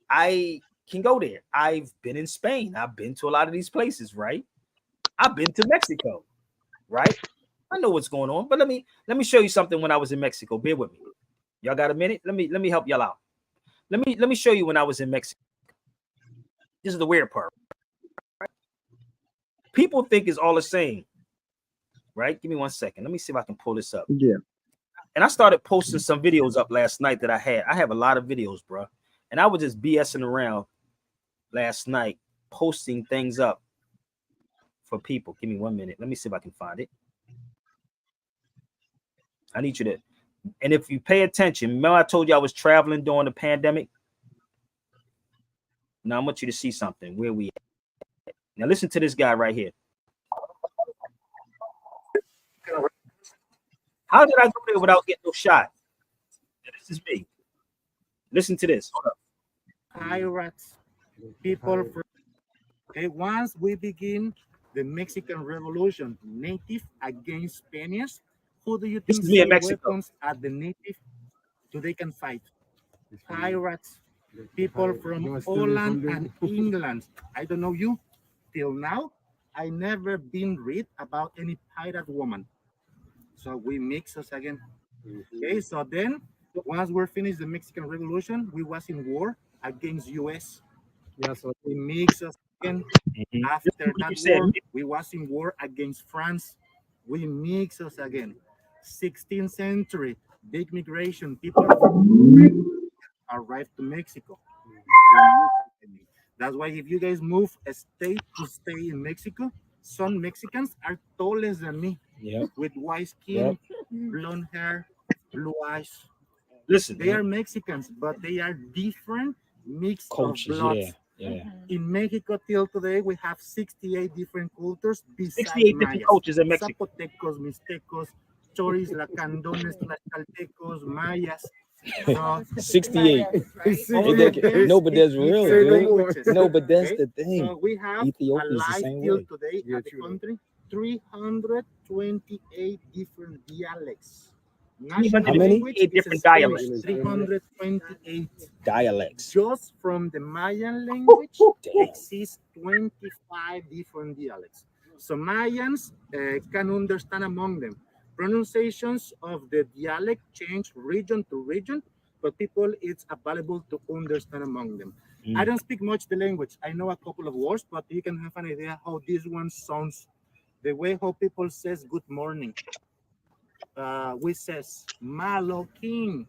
I can go there. I've been in Spain. I've been to a lot of these places, right? I've been to Mexico, right? I know what's going on. But let me show you something when I was in Mexico. Bear with me. Y'all got a minute? Let me help y'all out. Let me show you when I was in Mexico. This is the weird part. Right? People think it's all the same, right? Give me 1 second. Let me see if I can pull this up. Yeah. And I started posting some videos up last night that I had. I have a lot of videos, bro. And I was just BSing around last night, posting things up for people. Give me 1 minute. Let me see if I can find it. I need you to. And if you pay attention, remember I told you I was traveling during the pandemic? Now I want you to see something. Where we at? Now listen to this guy right here. How did I go there without getting no shot? Now, this is me. Listen to this. Hold up. Pirates, people from. Okay, once we begin the Mexican Revolution, native against Spaniards, who do you think sell weapons at the native so they can fight? Pirates, people from Holland and England. I don't know you. Till now, I never been read about any pirate woman. So we mix us again. Okay, so then once we're finished the Mexican Revolution, we was in war against US. Yeah, so we mix us again. After that war, we was in war against France. We mix us again. 16th century, big migration, people arrived to Mexico. That's why if you guys move a state to stay in Mexico, Some Mexicans are taller than me. Yep. With white skin, blonde hair, blue eyes. Listen, they are Mexicans, but they are different mix cultures, of bloods. yeah. In Mexico till today, we have 68 different cultures besides 68 different Mayas. cultures in Mexico. Zapotecos, Mixtecos, Choris, Lacandones, Tlaxcaltecos, Mayas. So, 68. No, but that's real, dude. No, but that's the thing. So we have Ethiopia's the alive same till way. today at the country 328 different dialects. National How many? language is Different Spanish, dialects. 328 Dialects. just from the Mayan language exists 25 different dialects. So Mayans can understand among them. Pronunciations of the dialect change region to region, but people it's available to understand among them. I don't speak much the language. I know a couple of words, but you can have an idea how this one sounds. The way how people says good morning. We says malo king.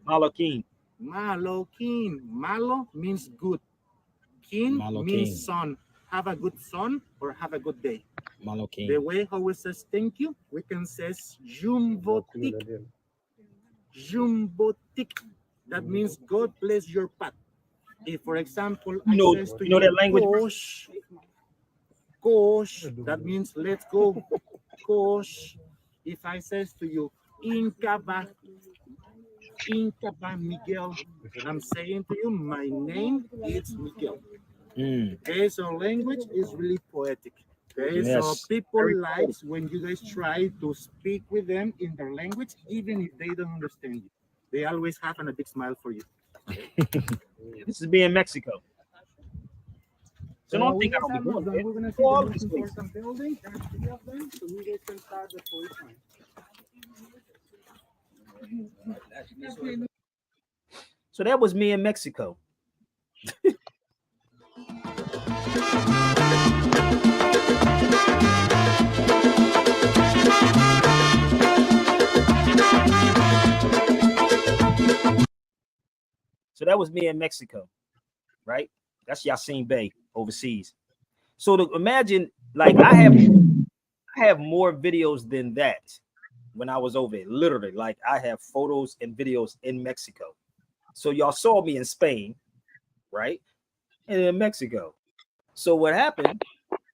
Malo king. Malo king. Malo means good. King Malo means king. son. Have a good son or have a good day. Malo king. The way how we says thank you, we can says jumbotik. Jumbotik. That means God bless your path. If, for example, I says to you, that language? Kosh, that means let's go. Kosh. If I says to you, Inkaba Miguel, I'm saying to you, my name is Miguel. Okay, so language is really poetic. Okay, so people like when you guys try to speak with them in their language, even if they don't understand you. They always have a big smile for you. This is being Mexico. So don't we think I guys don't be almost going done. We're gonna see all the most these places. important building. There's 3 of them, so we guys can start the first one. So that was me in Mexico. So that was me in Mexico, right? That's Yasin Bey overseas. So to imagine, like I have more videos than that when I was over there. Literally, like I have photos and videos in Mexico. So y'all saw me in Spain, right? And in Mexico. So what happened?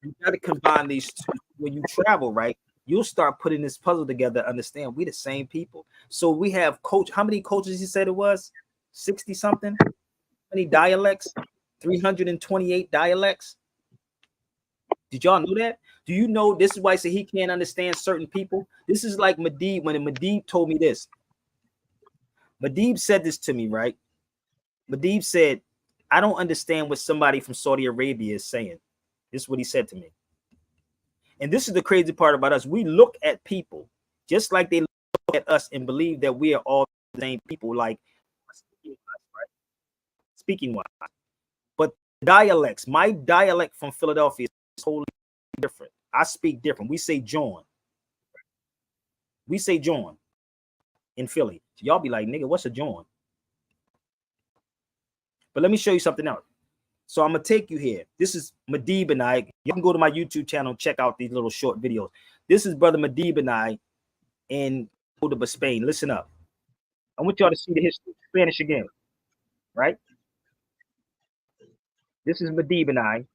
You got to combine these two when you travel, right? You'll start putting this puzzle together. Understand we the same people. So we have coach. How many coaches you said it was? 60 something. How many dialects? 328 dialects. Did y'all know that? Do you know this is why I say he can't understand certain people? This is like Madib when Madib told me this. Madib said this to me, right? Madib said, I don't understand what somebody from Saudi Arabia is saying. This is what he said to me. And this is the crazy part about us. We look at people just like they look at us and believe that we are all the same people, like speaking wise. But dialects, my dialect from Philadelphia is totally different. I speak different. We say John. We say John in Philly. So y'all be like, nigga, what's a John? But let me show you something else. So I'm gonna take you here. This is Madib and I. You can go to my YouTube channel and check out these little short videos. This is brother Madib and I in Cordoba, Spain. Listen up. I want y'all to see the history. Spanish again, right? This is Madib and I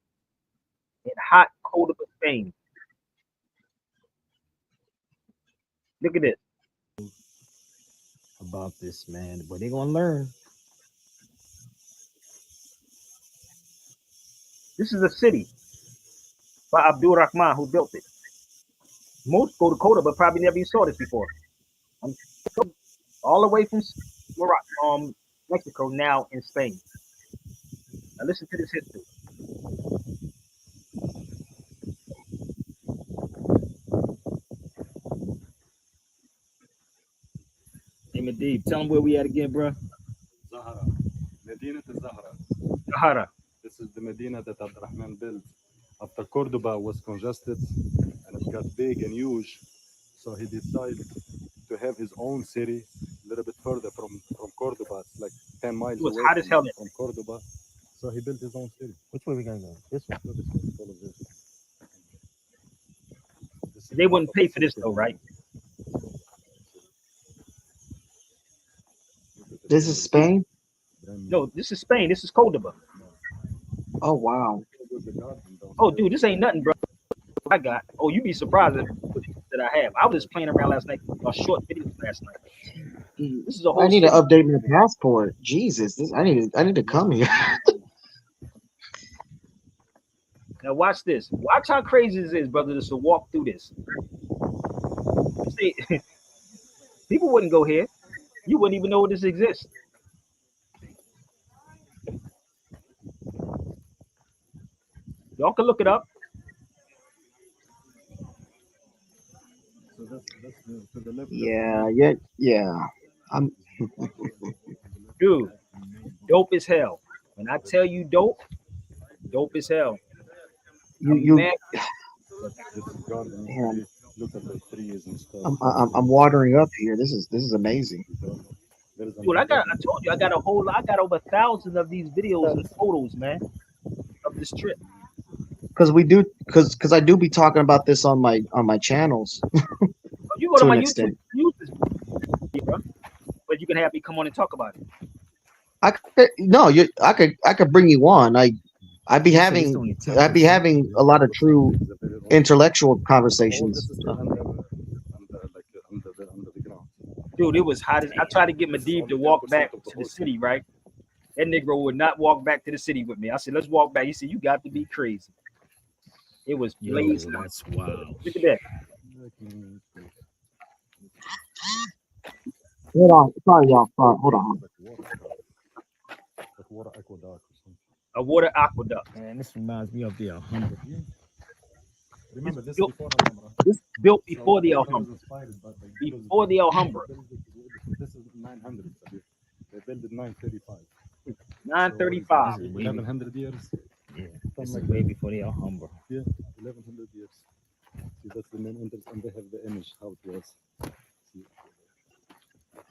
in hot Cordoba, Spain. Look at this. About this, man, but they're gonna learn. This is a city by Abdul Rahman who built it. Most go to Cordoba, but probably never even saw this before. I'm all the way from Mexico, now in Spain. Now listen to this history. Hey, Madib, tell them where we at again, bro. Zahara. Medina Zahara. Zahara. This is the Medina that Abdurrahman built. After Cordoba was congested and it got big and huge, so he decided to have his own city a little bit further from Cordoba. It's like 10 miles away hot as hell from Cordoba. So he built his own city. Which way we gonna go? This one. This one. Follow this. They wouldn't pay for this though, right? This is Spain. No, this is Spain. This is Cordoba. Oh wow. Oh, dude, this ain't nothing, bro. I got. Oh, you be surprised at that I have. I was just playing around last night. A short video last night. This is a whole. I need to city. update my passport. Jesus, I need to come here. Now watch this. Watch how crazy this is, brother. Just to walk through this. See, people wouldn't go here. You wouldn't even know this exists. Y'all can look it up. Yeah. I'm Dude, dope as hell. When I tell you dope as hell. you. Man, Man, Look at the trees and stuff. I'm watering up here. This is amazing. dude, I told you I got over 1,000 of these videos and photos, man, of this trip. Because I do be talking about this on my channels. You go to To my an YouTube, extent. bro. But you can have me come on and talk about it. I could bring you on. I'd be having a lot of true intellectual conversations. Dude, it was hot. I tried to get Medivh to walk back to the city, right? That Negro would not walk back to the city with me. I said, let's walk back. He said, you got to be crazy. It was blazing. That's wild. Look at that. Hold on. Sorry, y'all. Hold on. A water aqueduct. Man, this reminds me of the Alhambra. Remember this built- before Alhambra. This built before the Alhambra. Before the Alhambra. This is 900. They built it 935. 935. So 1100 years. Yeah, this is like way that. before the Alhambra. Yeah, 1100 years. See, that's the main entrance, and they have the image how it was. See,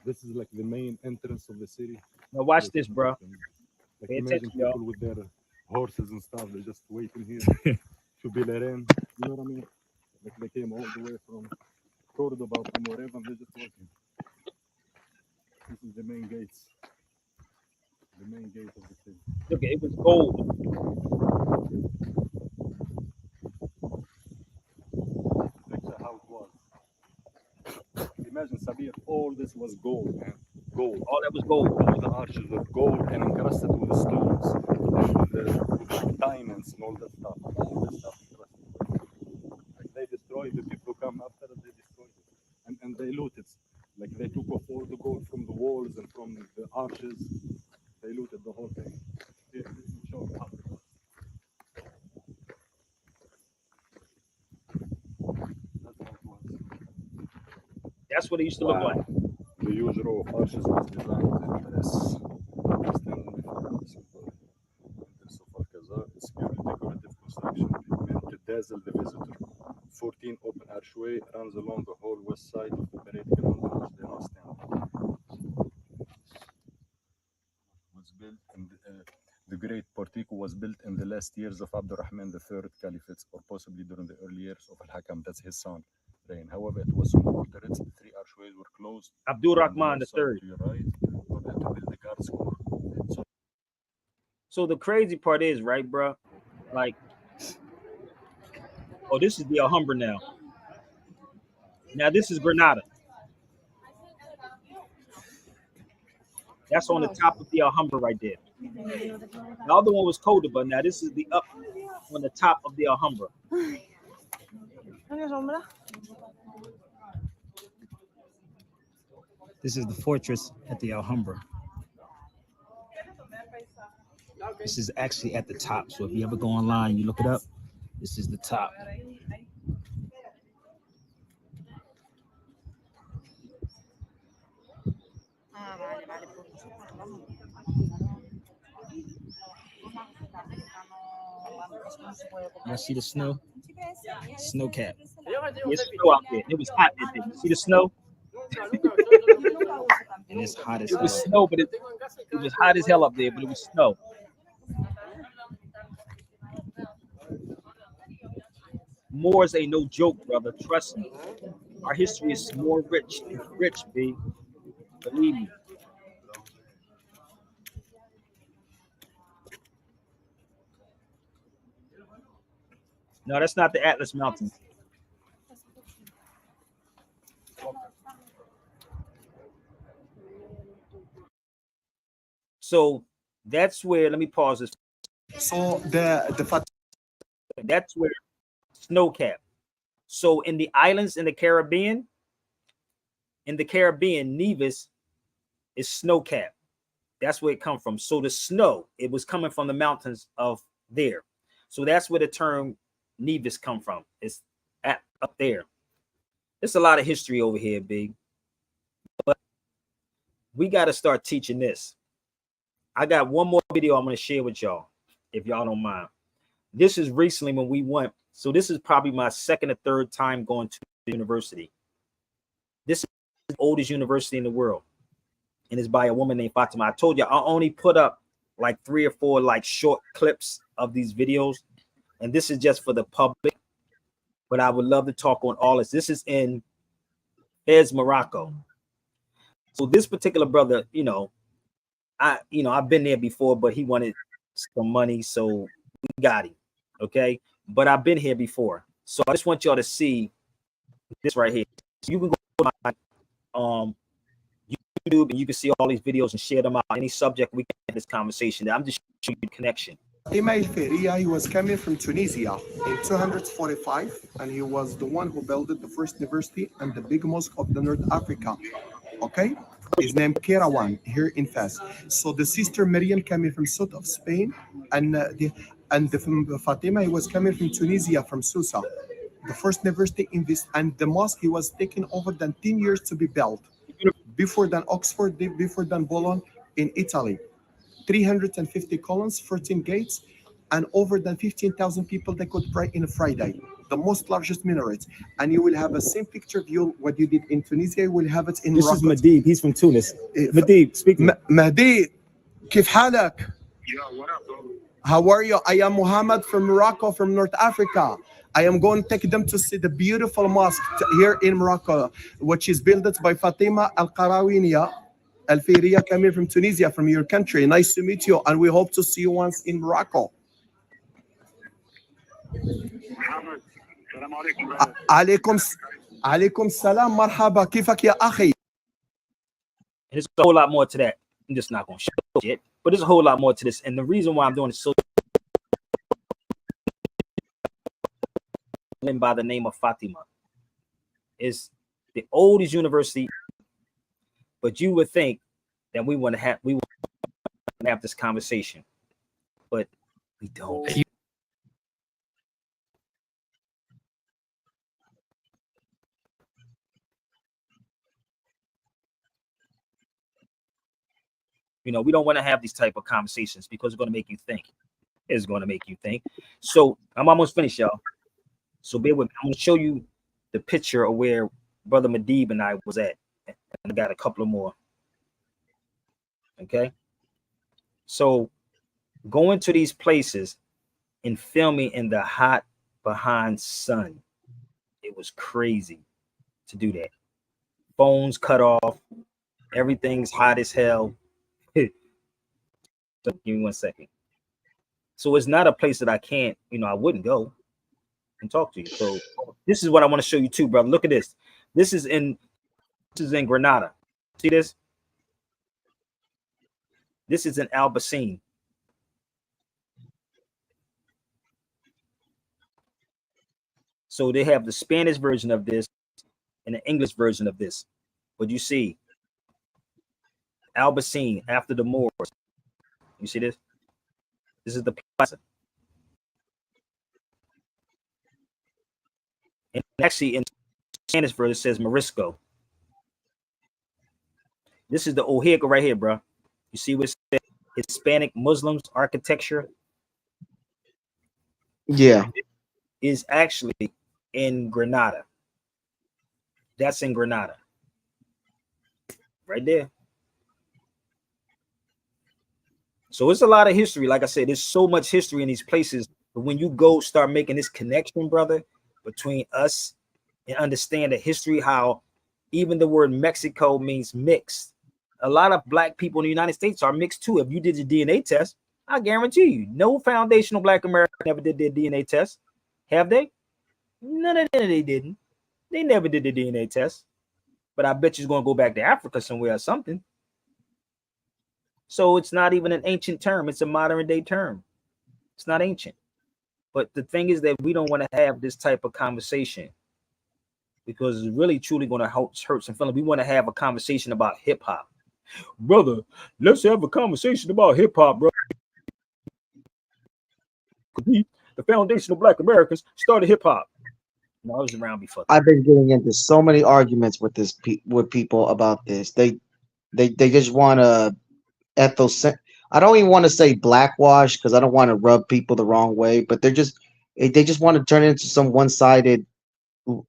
this is like the main entrance of the city. Now watch this, bro. Like Pay imagine attention, people y'all. with their horses and stuff. They're just waiting here to be let in. You know what I mean? Like they came all the way from Cordoba, from wherever, and they're just walking. This is the main gates. The main gate of the city. Look, it was gold. Picture how it was. Imagine, Sabir, all this was gold, man. Gold. All that was gold. All the arches were gold and encrusted with the stones and with diamonds and all that stuff. All this stuff encrusted. Like they destroyed the people who come after it, they destroyed it. And they looted. Like they took off all the gold from the walls and from the arches. They looted the whole thing. Here, let me show you how it was. That's what it used to look like. The huge row of arches was designed to impress. Standing before the symbol. Entrance of Alcazar is purely decorative construction meant to dazzle the visitor. 14 open archway runs along the whole west side of the parade ground on which they now stand. Was built in the great portico was built in the last years of Abdurrahman III Caliphate, or possibly during the early years of Al-Hakam, that's his son. However, it was soon altered. The three archways were closed. Abdurrahman III. To your right, to build the guards corps. So the crazy part is, right, bro? Like, oh, this is the Alhambra now. Now this is Granada. That's on the top of the Alhambra right there. The other one was Cordoba. Now this is the up on the top of the Alhambra. This is the fortress at the Alhambra. This is actually at the top. So if you ever go online, you look it up. This is the top. You see the snow? Snow cap. It's snow out there. It was hot that day. You see the snow? And it's hot as It hell. was snow, but it was hot as hell up there, but it was snow. Moors ain't no joke, brother. Trust me. Our history is more rich. It's rich, B. Believe me. No, that's not the Atlas Mountains. So that's where, let me pause this. So that's where snow cap. So in the islands in the Caribbean, Nevis is snow cap. That's where it come from. So the snow, it was coming from the mountains of there. So that's where the term Nevis come from. It's up there. There's a lot of history over here, big. But we got to start teaching this. I got one more video I'm going to share with y'all, if y'all don't mind. This is recently when we went. So this is probably my second or third time going to the university. This is the oldest university in the world. And it's by a woman named Fatima. I told you, I only put up like 3 or 4 like short clips of these videos. And this is just for the public. But I would love to talk on all this. This is in Fez, Morocco. So this particular brother, I've been there before, but he wanted some money, so we got him. Okay, but I've been here before, so I just want y'all to see this right here. So you can go to my YouTube and you can see all these videos and share them out. Any subject we can have this conversation. I'm just showing you the connection. Imam Feria, he was coming from Tunisia in 245, and he was the one who built the first university and the big mosque of the North Africa. Okay, his name Kerawan here in Fez. So the sister Miriam coming from south of Spain, and Fatima, he was coming from Tunisia, from Susa. The first university in this, and the mosque, he was taking over than 10 years to be built. Before than Oxford, before than Bologna in Italy. 350 columns, 14 gates, and over than 15,000 people that could pray in a Friday. The most largest minaret. And you will have a same picture view what you did in Tunisia, you will have it in Morocco. This is Madib, he's from Tunis. Madib, speak. Madib, كيف حالك? How are you? I am Muhammad from Morocco, from North Africa. I am going to take them to see the beautiful mosque here in Morocco, which is built by Fatima Al-Qarawiniya Al-Firiya, coming from Tunisia, from your country. Nice to meet you, and we hope to see you once in Morocco. عليكم السلام مرحبا كيفك يا أخي. There's a whole lot more to that. I'm just not going to show it, but there's a whole lot more to this. And the reason why I'm doing it so by the name of Fatima is the oldest university, but you would think that we want to have this conversation, but we don't. We don't want to have these type of conversations because it's going to make you think. It's going to make you think. So I'm almost finished, y'all. So bear with me. I'm going to show you the picture of where Brother Madib and I was at. And I got a couple of more. Okay. So going to these places and filming in the hot behind sun, it was crazy to do that. Phones cut off. Everything's hot as hell. So give me 1 second. So it's not a place that I can't, I wouldn't go and talk to you. So this is what I want to show you too, brother. Look at this. This is in Granada. See this? This is in Albaicín. So they have the Spanish version of this and the English version of this. But you see, Albaicín after the Moors. You see this? This is the plaza. And actually in Spanish version it says Morisco. This is the Ojeda right here, bro. You see what it says? Hispanic Muslims architecture. Yeah. Is actually in Granada. That's in Granada. Right there. So it's a lot of history. Like I said, there's so much history in these places. But when you go start making this connection, brother, between us and understand the history, how even the word Mexico means mixed. A lot of black people in the United States are mixed too. If you did your DNA test, I guarantee you, no foundational black American ever did their DNA test. Have they? None of them, they didn't. They never did the DNA test. But I bet you're going to go back to Africa somewhere or something. So it's not even an ancient term. It's a modern day term. It's not ancient. But the thing is that we don't want to have this type of conversation because it's really truly going to hurt some feelings. We want to have a conversation about hip hop. Brother, let's have a conversation about hip hop, bro. The foundational black Americans started hip hop. No, I was around before. I've been getting into so many arguments with with people about this. They just want to I don't even want to say blackwash because I don't want to rub people the wrong way, but they just want to turn it into some one-sided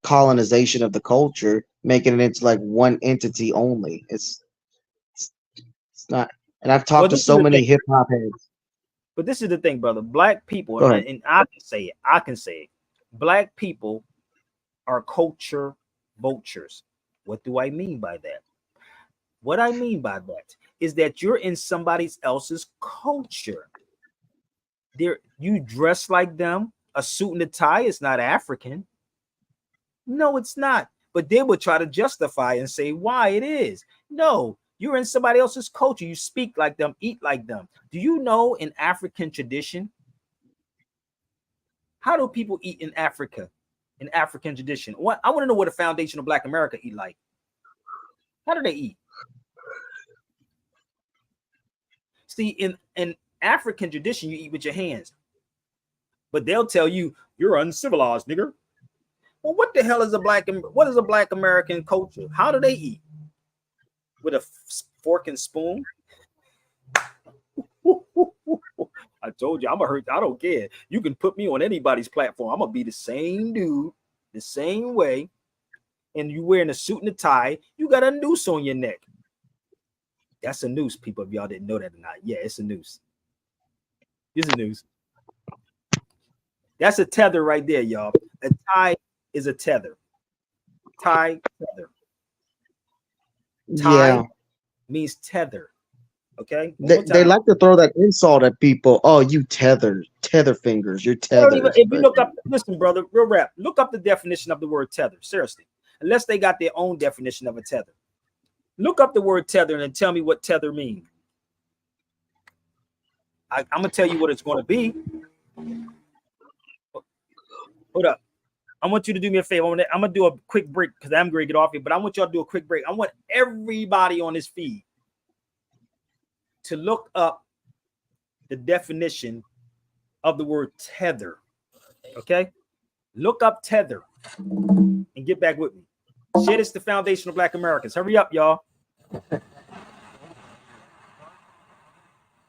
colonization of the culture, making it into like one entity only. It's not. And I've talked to so many hip hop heads. But this is the thing, brother. Black people, and I can say it. Black people are culture vultures. What do I mean by that? What I mean by that is that you're in somebody else's culture. You dress like them. A suit and a tie is not African. No, it's not. But they would try to justify and say why it is. No, you're in somebody else's culture. You speak like them, eat like them. Do you know in African tradition? How do people eat in Africa? In African tradition? What I want to know what a foundational black America eat like. How do they eat? See, in African tradition, you eat with your hands. But they'll tell you you're uncivilized, nigger. Well, what the hell is what is a black American culture? How do they eat? With a fork and spoon? I told you, I'm gonna hurt. I don't care. You can put me on anybody's platform. I'm gonna be the same dude, the same way. And you wearing a suit and a tie, you got a noose on your neck. That's a noose, people, if y'all didn't know that or not. Yeah, it's a noose. It's a noose. That's a tether right there, y'all. A tie is a tether. Tie, tether. Tie means tether. Okay? They like to throw that insult at people. Oh, you tether fingers. You're tethered. If you look up, listen, brother, real rap, look up the definition of the word tether. Seriously. Unless they got their own definition of a tether. Look up the word tether and tell me what tether means. I'm going to tell you what it's going to be. Hold up. I want you to do me a favor. I'm going to do a quick break because I'm going to get off here, but I want y'all to do a quick break. I want everybody on this feed to look up the definition of the word tether. Okay? Look up tether and get back with me. Share this to foundational black Americans. Hurry up, y'all.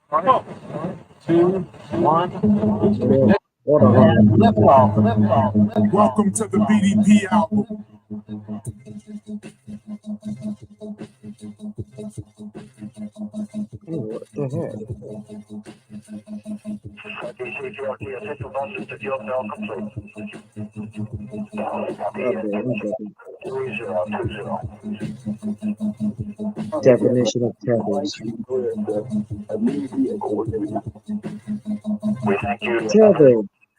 Come on. 2, 1. Lift off. Welcome to the BDP album. What the heck? Definition of tethers. Tether,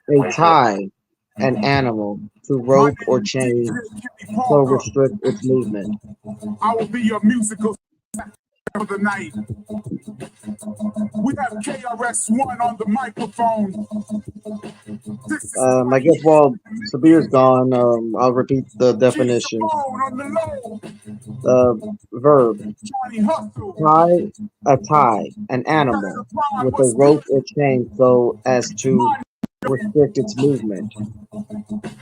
a tie, an animal to rope or chain to restrict its movement. I will be your musical for the night. We have KRS-One on the microphone. I guess while Sabir's gone, I'll repeat the definition. Verb. Tie, a tie, an animal with a rope or chain so as to restrict its movement.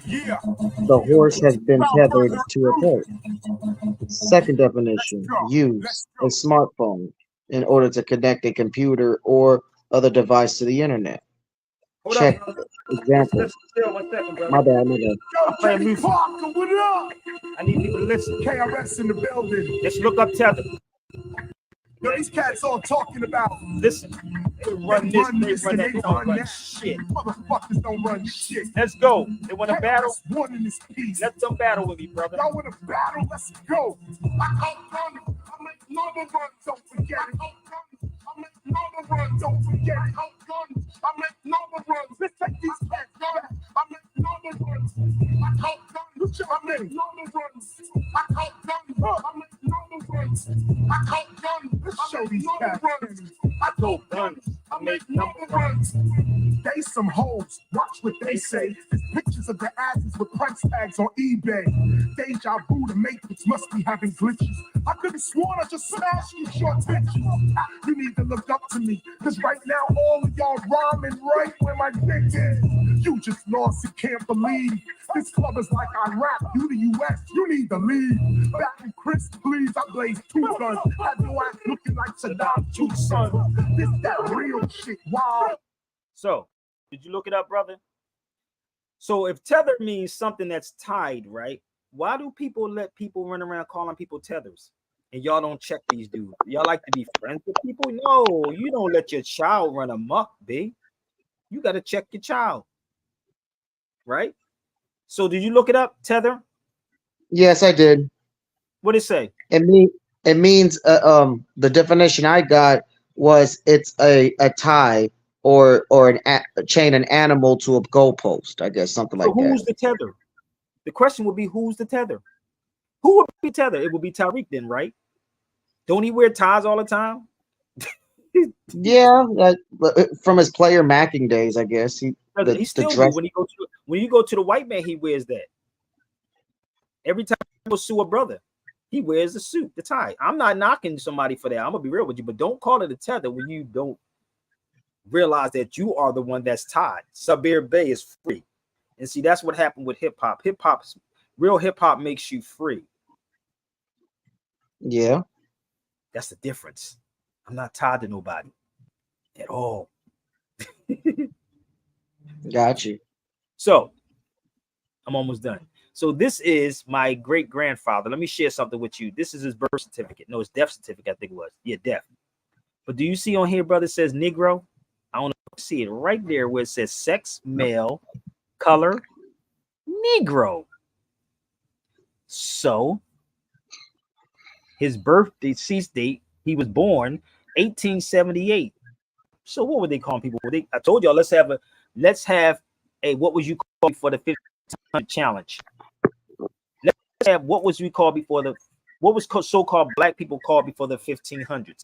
The horse has been tethered to a post. Second definition, use a smartphone in order to connect a computer or other device to the internet. Check examples. My bad, I'm playing music. I need people to listen. KRS in the building. Let's look up tether. Yo, these cats all talking about. Listen, they run this, they run that. Shit. Motherfuckers don't run shit. Let's go. They want to battle. One in this piece. Let them battle with me, brother. Y'all want to battle? Let's go. I make normal runs, don't forget it. I make normal runs, don't forget it. I make normal runs. Let's take these cats back. I make normal runs. I make normal runs. I make normal runs. Let's show these cats. I go guns. I make normal runs. They some hoes. Watch what they say. There's pictures of the asses with price tags on eBay. Deja vu, the matrix must be having glitches. I could have sworn I just smashed you short bitches. You need to look up to me, cause right now all of y'all rhyming right where my dick is. You just lost, you can't believe. This club is like I rap, you the US, you need to leave. Back in Chris, please, I blaze two guns. Have your ass looking like Saddam, two sons. This that real shit, wow. So, did you look it up, brother? So if tether means something that's tied, right? Why do people let people run around calling people tethers? And y'all don't check these dudes. Y'all like to be friends with people? No, you don't let your child run amok, B. You got to check your child, right? So did you look it up, tether? Yes, I did. What did it say? It means the definition I got was it's a tie or chain an animal to a goalpost, I guess, something like that. Who's the tether? The question would be, who's the tether? Who would be tether? It would be Tariq then, right? Don't he wear ties all the time? Yeah, from his player macking days, I guess. He still do. When you go to the white man, he wears that. Every time he will sue a brother, he wears the suit, the tie. I'm not knocking somebody for that. I'm gonna be real with you, but don't call it a tether when you don't realize that you are the one that's tied. Sabir Bey is free. And see, that's what happened with hip hop. Real hip hop makes you free. Yeah. That's the difference. I'm not tied to nobody at all. Got you. So I'm almost done. So this is my great grandfather. Let me share something with you. This is his birth certificate. No, his death certificate, I think it was. Yeah, death. But do you see on here, brother, it says Negro? I don't see it right there where it says sex, male, color, Negro. So his birth deceased date, he was born 1878. So what would they call people? I told y'all let's have a what was you called for the 1500 challenge? Let's have what was we called before the what was so-called black people called before the 1500s?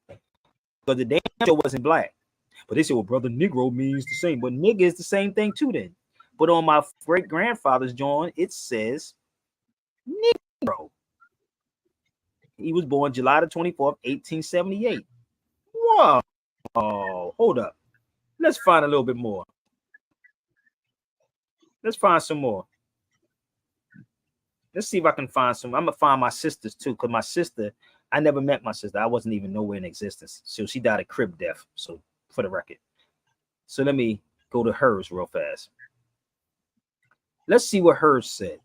Because the damn show wasn't black. But they said, well, brother, Negro means the same. But nigga is the same thing too then. But on my great grandfather's joint, it says Negro. He was born July the 24th, 1878. Whoa. Oh, hold up. Let's find a little bit more. Let's find some more. Let's see if I can find some. I'm going to find my sisters too, because my sister, I never met my sister. I wasn't even nowhere in existence. So she died of crib death. So for the record. So let me go to hers real fast. Let's see what hers said.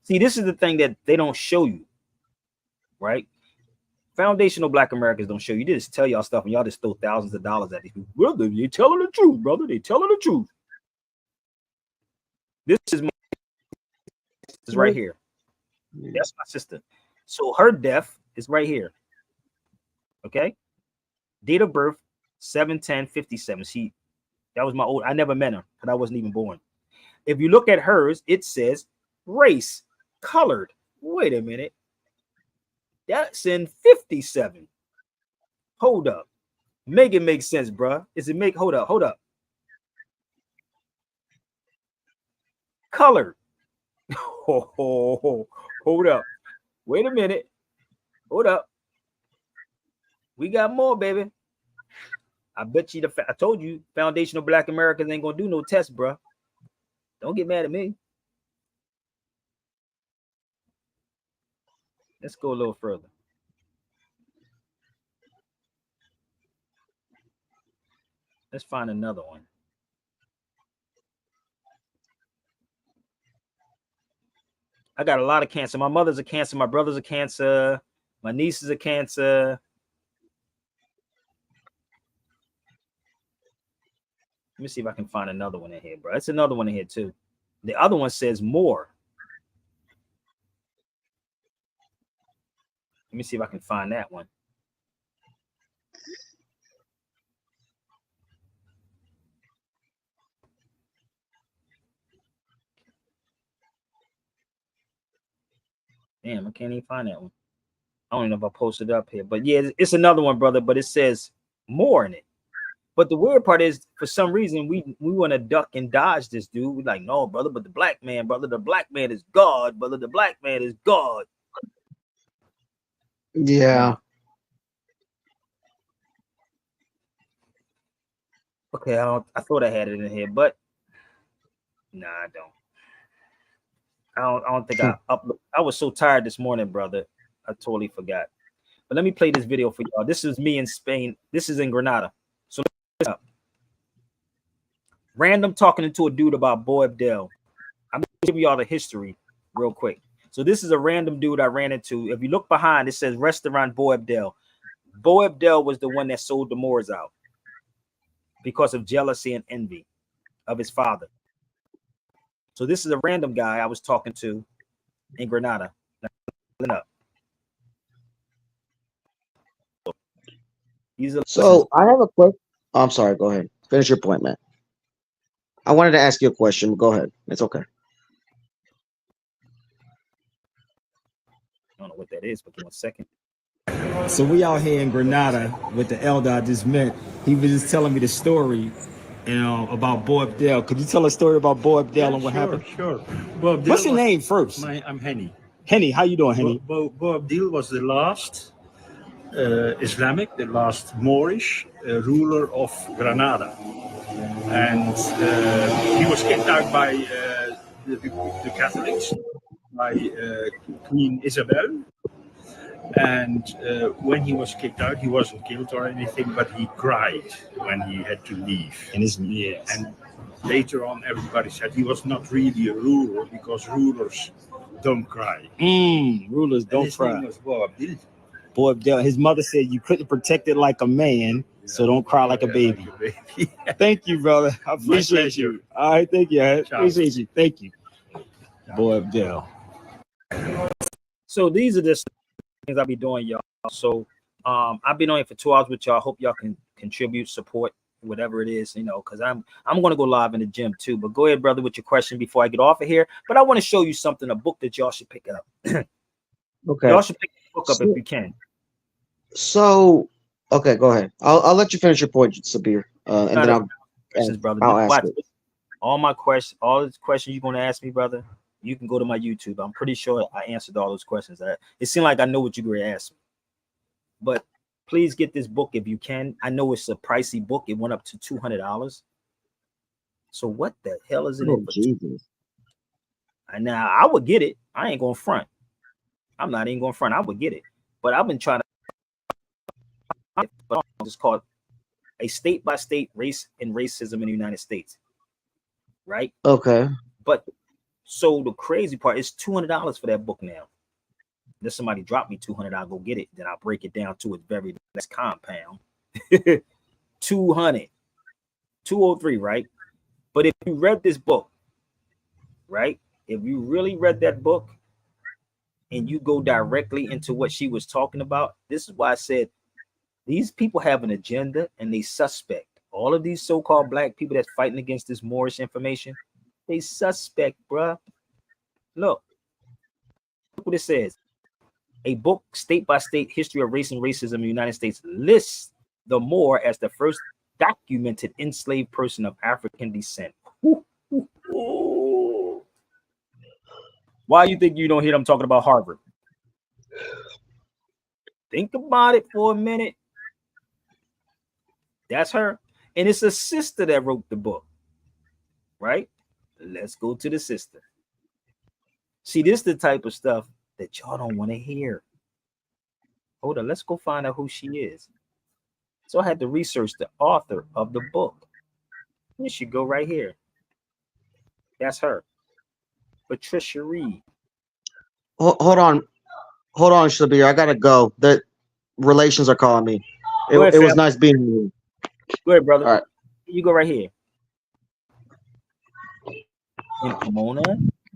See, this is the thing that they don't show you, right? Foundational Black Americans don't show you. They just tell y'all stuff and y'all just throw thousands of dollars at these people. Brother, they telling the truth, brother. They telling the truth. This is right here. That's my sister. So her death is right here. Okay. Date of birth 7/10/57. That was my old. I never met her because I wasn't even born. If you look at hers, it says race, colored. Wait a minute. That's in 57. Hold up. Make it make sense, bruh. Hold up. Colored. Hold up. Wait a minute. Hold up. We got more, baby. I bet you I told you foundational Black Americans ain't gonna do no tests, bruh. Don't get mad at me. Let's go a little further. Let's find another one. I got a lot of cancer. My mother's a cancer. My brother's a cancer. My niece is a cancer. Let me see if I can find another one in here, bro. It's another one in here too. The other one says more. Let me see if I can find that one. Damn, I can't even find that one. I don't even know if I posted it up here, but yeah, it's another one, brother. But it says more in it. But the weird part is, for some reason, we want to duck and dodge this dude. We're like, no, brother, but the black man, brother, the black man is God, brother, the black man is God. Yeah. Okay, I thought I had it in here, but nah, I don't. I don't think I upload. I was so tired this morning, brother. I totally forgot. But let me play this video for y'all. This is me in Spain. This is in Granada. So listen up. Random talking to a dude about Boy Abdel. I'm giving y'all the history real quick. So this is a random dude I ran into. If you look behind, it says Restaurant Boy Abdel. Boy Abdel was the one that sold the Moors out because of jealousy and envy of his father. So this is a random guy I was talking to in Granada. Now, so I have a question. Oh, I'm sorry. Go ahead. Finish your point, man. I wanted to ask you a question. Go ahead. It's okay. I don't know what that is, but give me 1 second. So we out here in Granada with the elder I just met. He was just telling me the story, about Boy Abdel. Could you tell a story about Boy Abdel and what happened? Sure. Bob What's your name first? I'm Henny. Henny, how you doing, Henny? Bob Abdel was the last Islamic, the last Moorish ruler of Granada. And he was kicked out by the Catholics, by Queen Isabel. And when he was kicked out, he wasn't killed or anything, but he cried when he had to leave. And later on, everybody said he was not really a ruler because rulers don't cry. Rulers don't his cry. Name was Bob Abdel. Boy Abdel. His mother said you couldn't protect it like a man, so don't cry like a baby. Thank you, brother. I appreciate you. All right, thank you. I appreciate you. Thank you. Boy Abdel. So these are the things I'll be doing, y'all. So I've been on it for 2 hours with y'all. Hope y'all can contribute, support, whatever it is, because I'm going to go live in the gym too. But go ahead, brother, with your question before I get off of here. But I want to show you something, a book that y'all should pick up. Okay. Y'all should pick the book up if you can. So, okay, go ahead. I'll let you finish your point, Sabir, and then I'll questions, brother. I'll ask it. All the questions you're going to ask me, brother, you can go to my YouTube. I'm pretty sure I answered all those questions. It seemed like I know what you're going to ask me. But please get this book if you can. I know it's a pricey book. It went up to $200. So what the hell is it? Oh, Jesus. And now I would get it. I ain't going to front. I'm not even going to front. I would get it. But I've been trying to. But it's called A State by State Race and Racism in the United States. Right? Okay. But so the crazy part is $200 for that book now. If somebody drop me $200, I'll go get it. Then I'll break it down to its very next compound. 200, 203, right? But if you read this book, right? If you really read that book and you go directly into what she was talking about, this is why I said these people have an agenda and they suspect. All of these so-called black people that's fighting against this Moorish information, they suspect, bruh. Look what it says. A book, State by State History of Race and Racism in the United States, lists the Moor as the first documented enslaved person of African descent. Why you think you don't hear them talking about Harvard? Think about it for a minute. That's her. And it's a sister that wrote the book, right? Let's go to the sister. See, this is the type of stuff that y'all don't want to hear. Hold on, let's go find out who she is. So I had to research the author of the book. Here she go right here. That's her. Patricia Reed. Hold on, Shabir. I gotta go. The relations are calling me. Go ahead, It was fam. nice being with you. Go ahead, brother. All right. You go right here. In Pomona,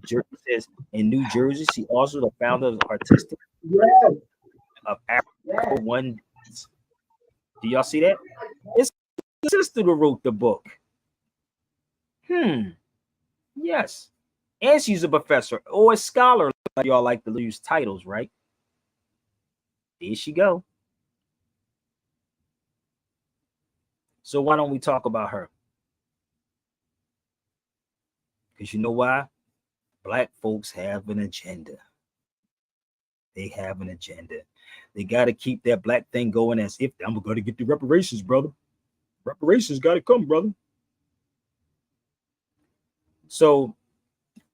Jersey says in New Jersey, she also the founder of artistic of Africa One. Do y'all see that? It's the sister who wrote the book. Yes. And she's a professor or a scholar. Like y'all like to use titles, right? There she go. So why don't we talk about her? Because you know why? Black folks have an agenda. They have an agenda. They got to keep that black thing going as if I'm going to get the reparations, brother. Reparations got to come, brother. So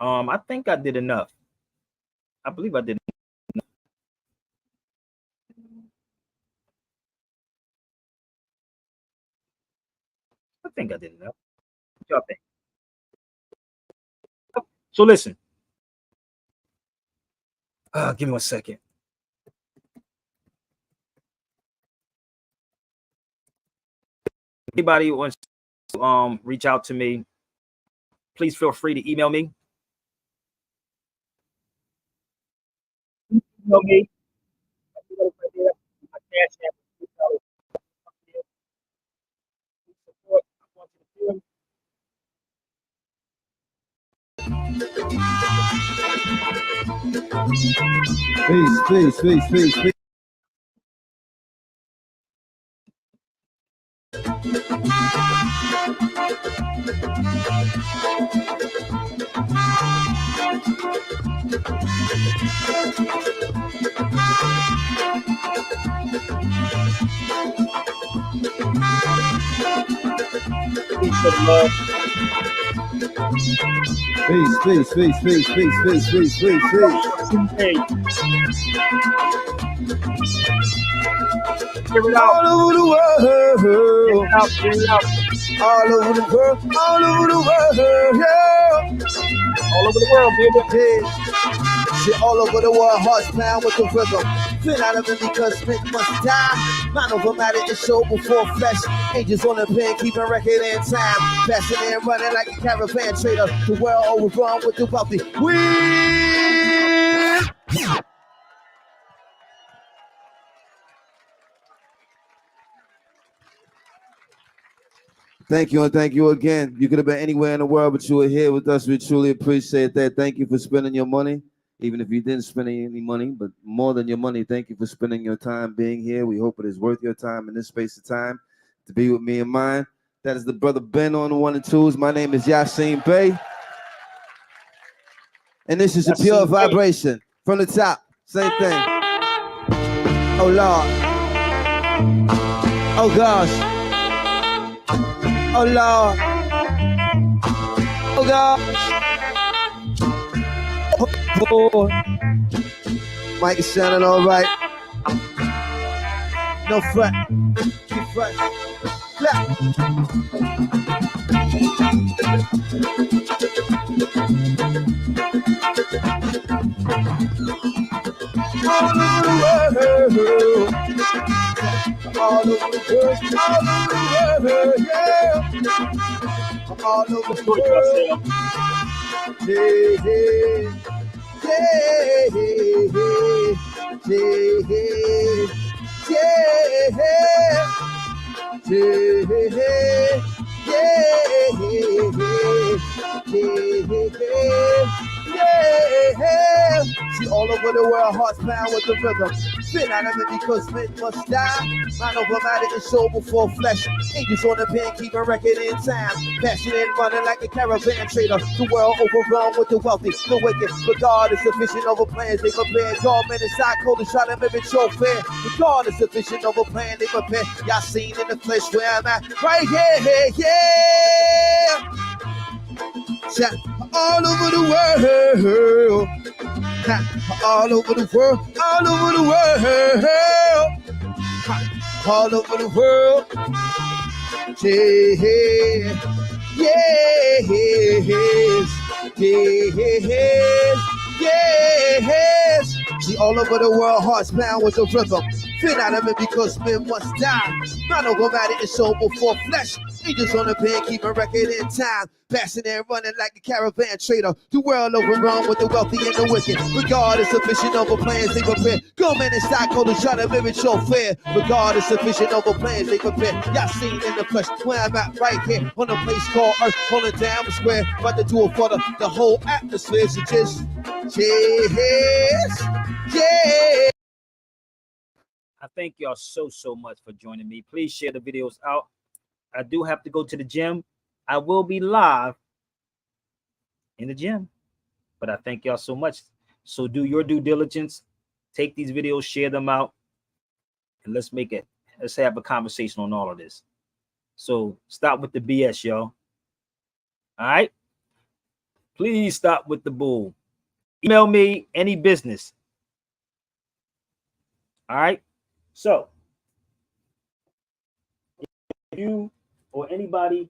I think I did enough. I believe I did enough. I think I did enough. What y'all think? So listen. Give me 1 second. Anybody who wants to reach out to me, please feel free to email me. Email me. Peace. Peace. All over the world. All over the world. All over the world. Yeah. All over the world, baby. Yeah. Shit, all over the world. Hearts pound with the rhythm. Fit out of it because Smith must die. Mind over matter is show before flesh. Angels on the pen, keeping record in time. Passing and running like a caravan trader. The world overrun with the wealthy. Thank you and thank you again. You could have been anywhere in the world, but you were here with us. We truly appreciate that. Thank you for spending your money, even if you didn't spend any money, but more than your money, thank you for spending your time being here. We hope it is worth your time in this space of time to be with me and mine. That is the brother Ben on the 1 and 2s. My name is Yasin Bey. And this is a pure vibration from the top. Same thing. Oh, Lord. Oh, gosh. Oh, Lord. Oh, gosh. Oh, Mike is sounding all right. No fret. Keep fresh. Clap. All over the world. All over the world. All over the world. Yeah. All over the world. See all over the world, hearts pound with the rhythm. Spin out of it because men must die. Mind over matter is soul before flesh. Angels on the pen, keeping record in time. Passionate and running like a caravan trader. The world overrun with the wealthy, the wicked. But God is sufficient over plans they prepare. God man inside cold and try to mimic your fair. But God is sufficient over plan they prepare. Y'all seen in the flesh where I'm at. Right here, yeah. Chat all over the world. All over the world. All over the world. All over the world. Yeah. Yes. Yes. Yes. See, all over the world, hearts bound with the rhythm. Fin out of it because men must die. Monochromatic is soul before flesh. Angels on the pen, keeping record in time. Passing and running like a caravan trader. The world overrun with the wealthy and the wicked. But God is sufficient over plans they prepare. Government and stockholders try to mimic your fear. But God is sufficient over plans they prepare. Y'all seen in the flesh where I'm at right here on a place called Earth, holding down the square. About to do it for the whole atmosphere. So just cheers. Yeah. I thank y'all so much for joining me. Please share the videos out. I do have to go to the gym. I will be live in the gym, but I thank y'all so much. So do your due diligence. Take these videos, share them out, and let's have a conversation on all of this. So stop with the BS, y'all. All right? Please stop with the bull. Email me any business. All right? So if you or anybody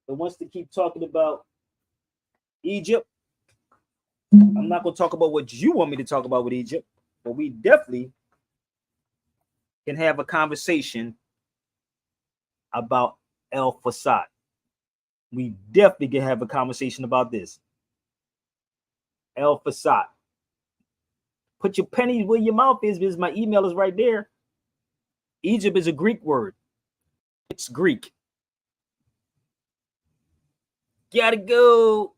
that wants to keep talking about Egypt, I'm not going to talk about what you want me to talk about with Egypt, but we definitely can have a conversation about El Fasad. We definitely can have a conversation about this. El Fasad. Put your pennies where your mouth is, because my email is right there. Egypt is a Greek word. It's Greek. Gotta go.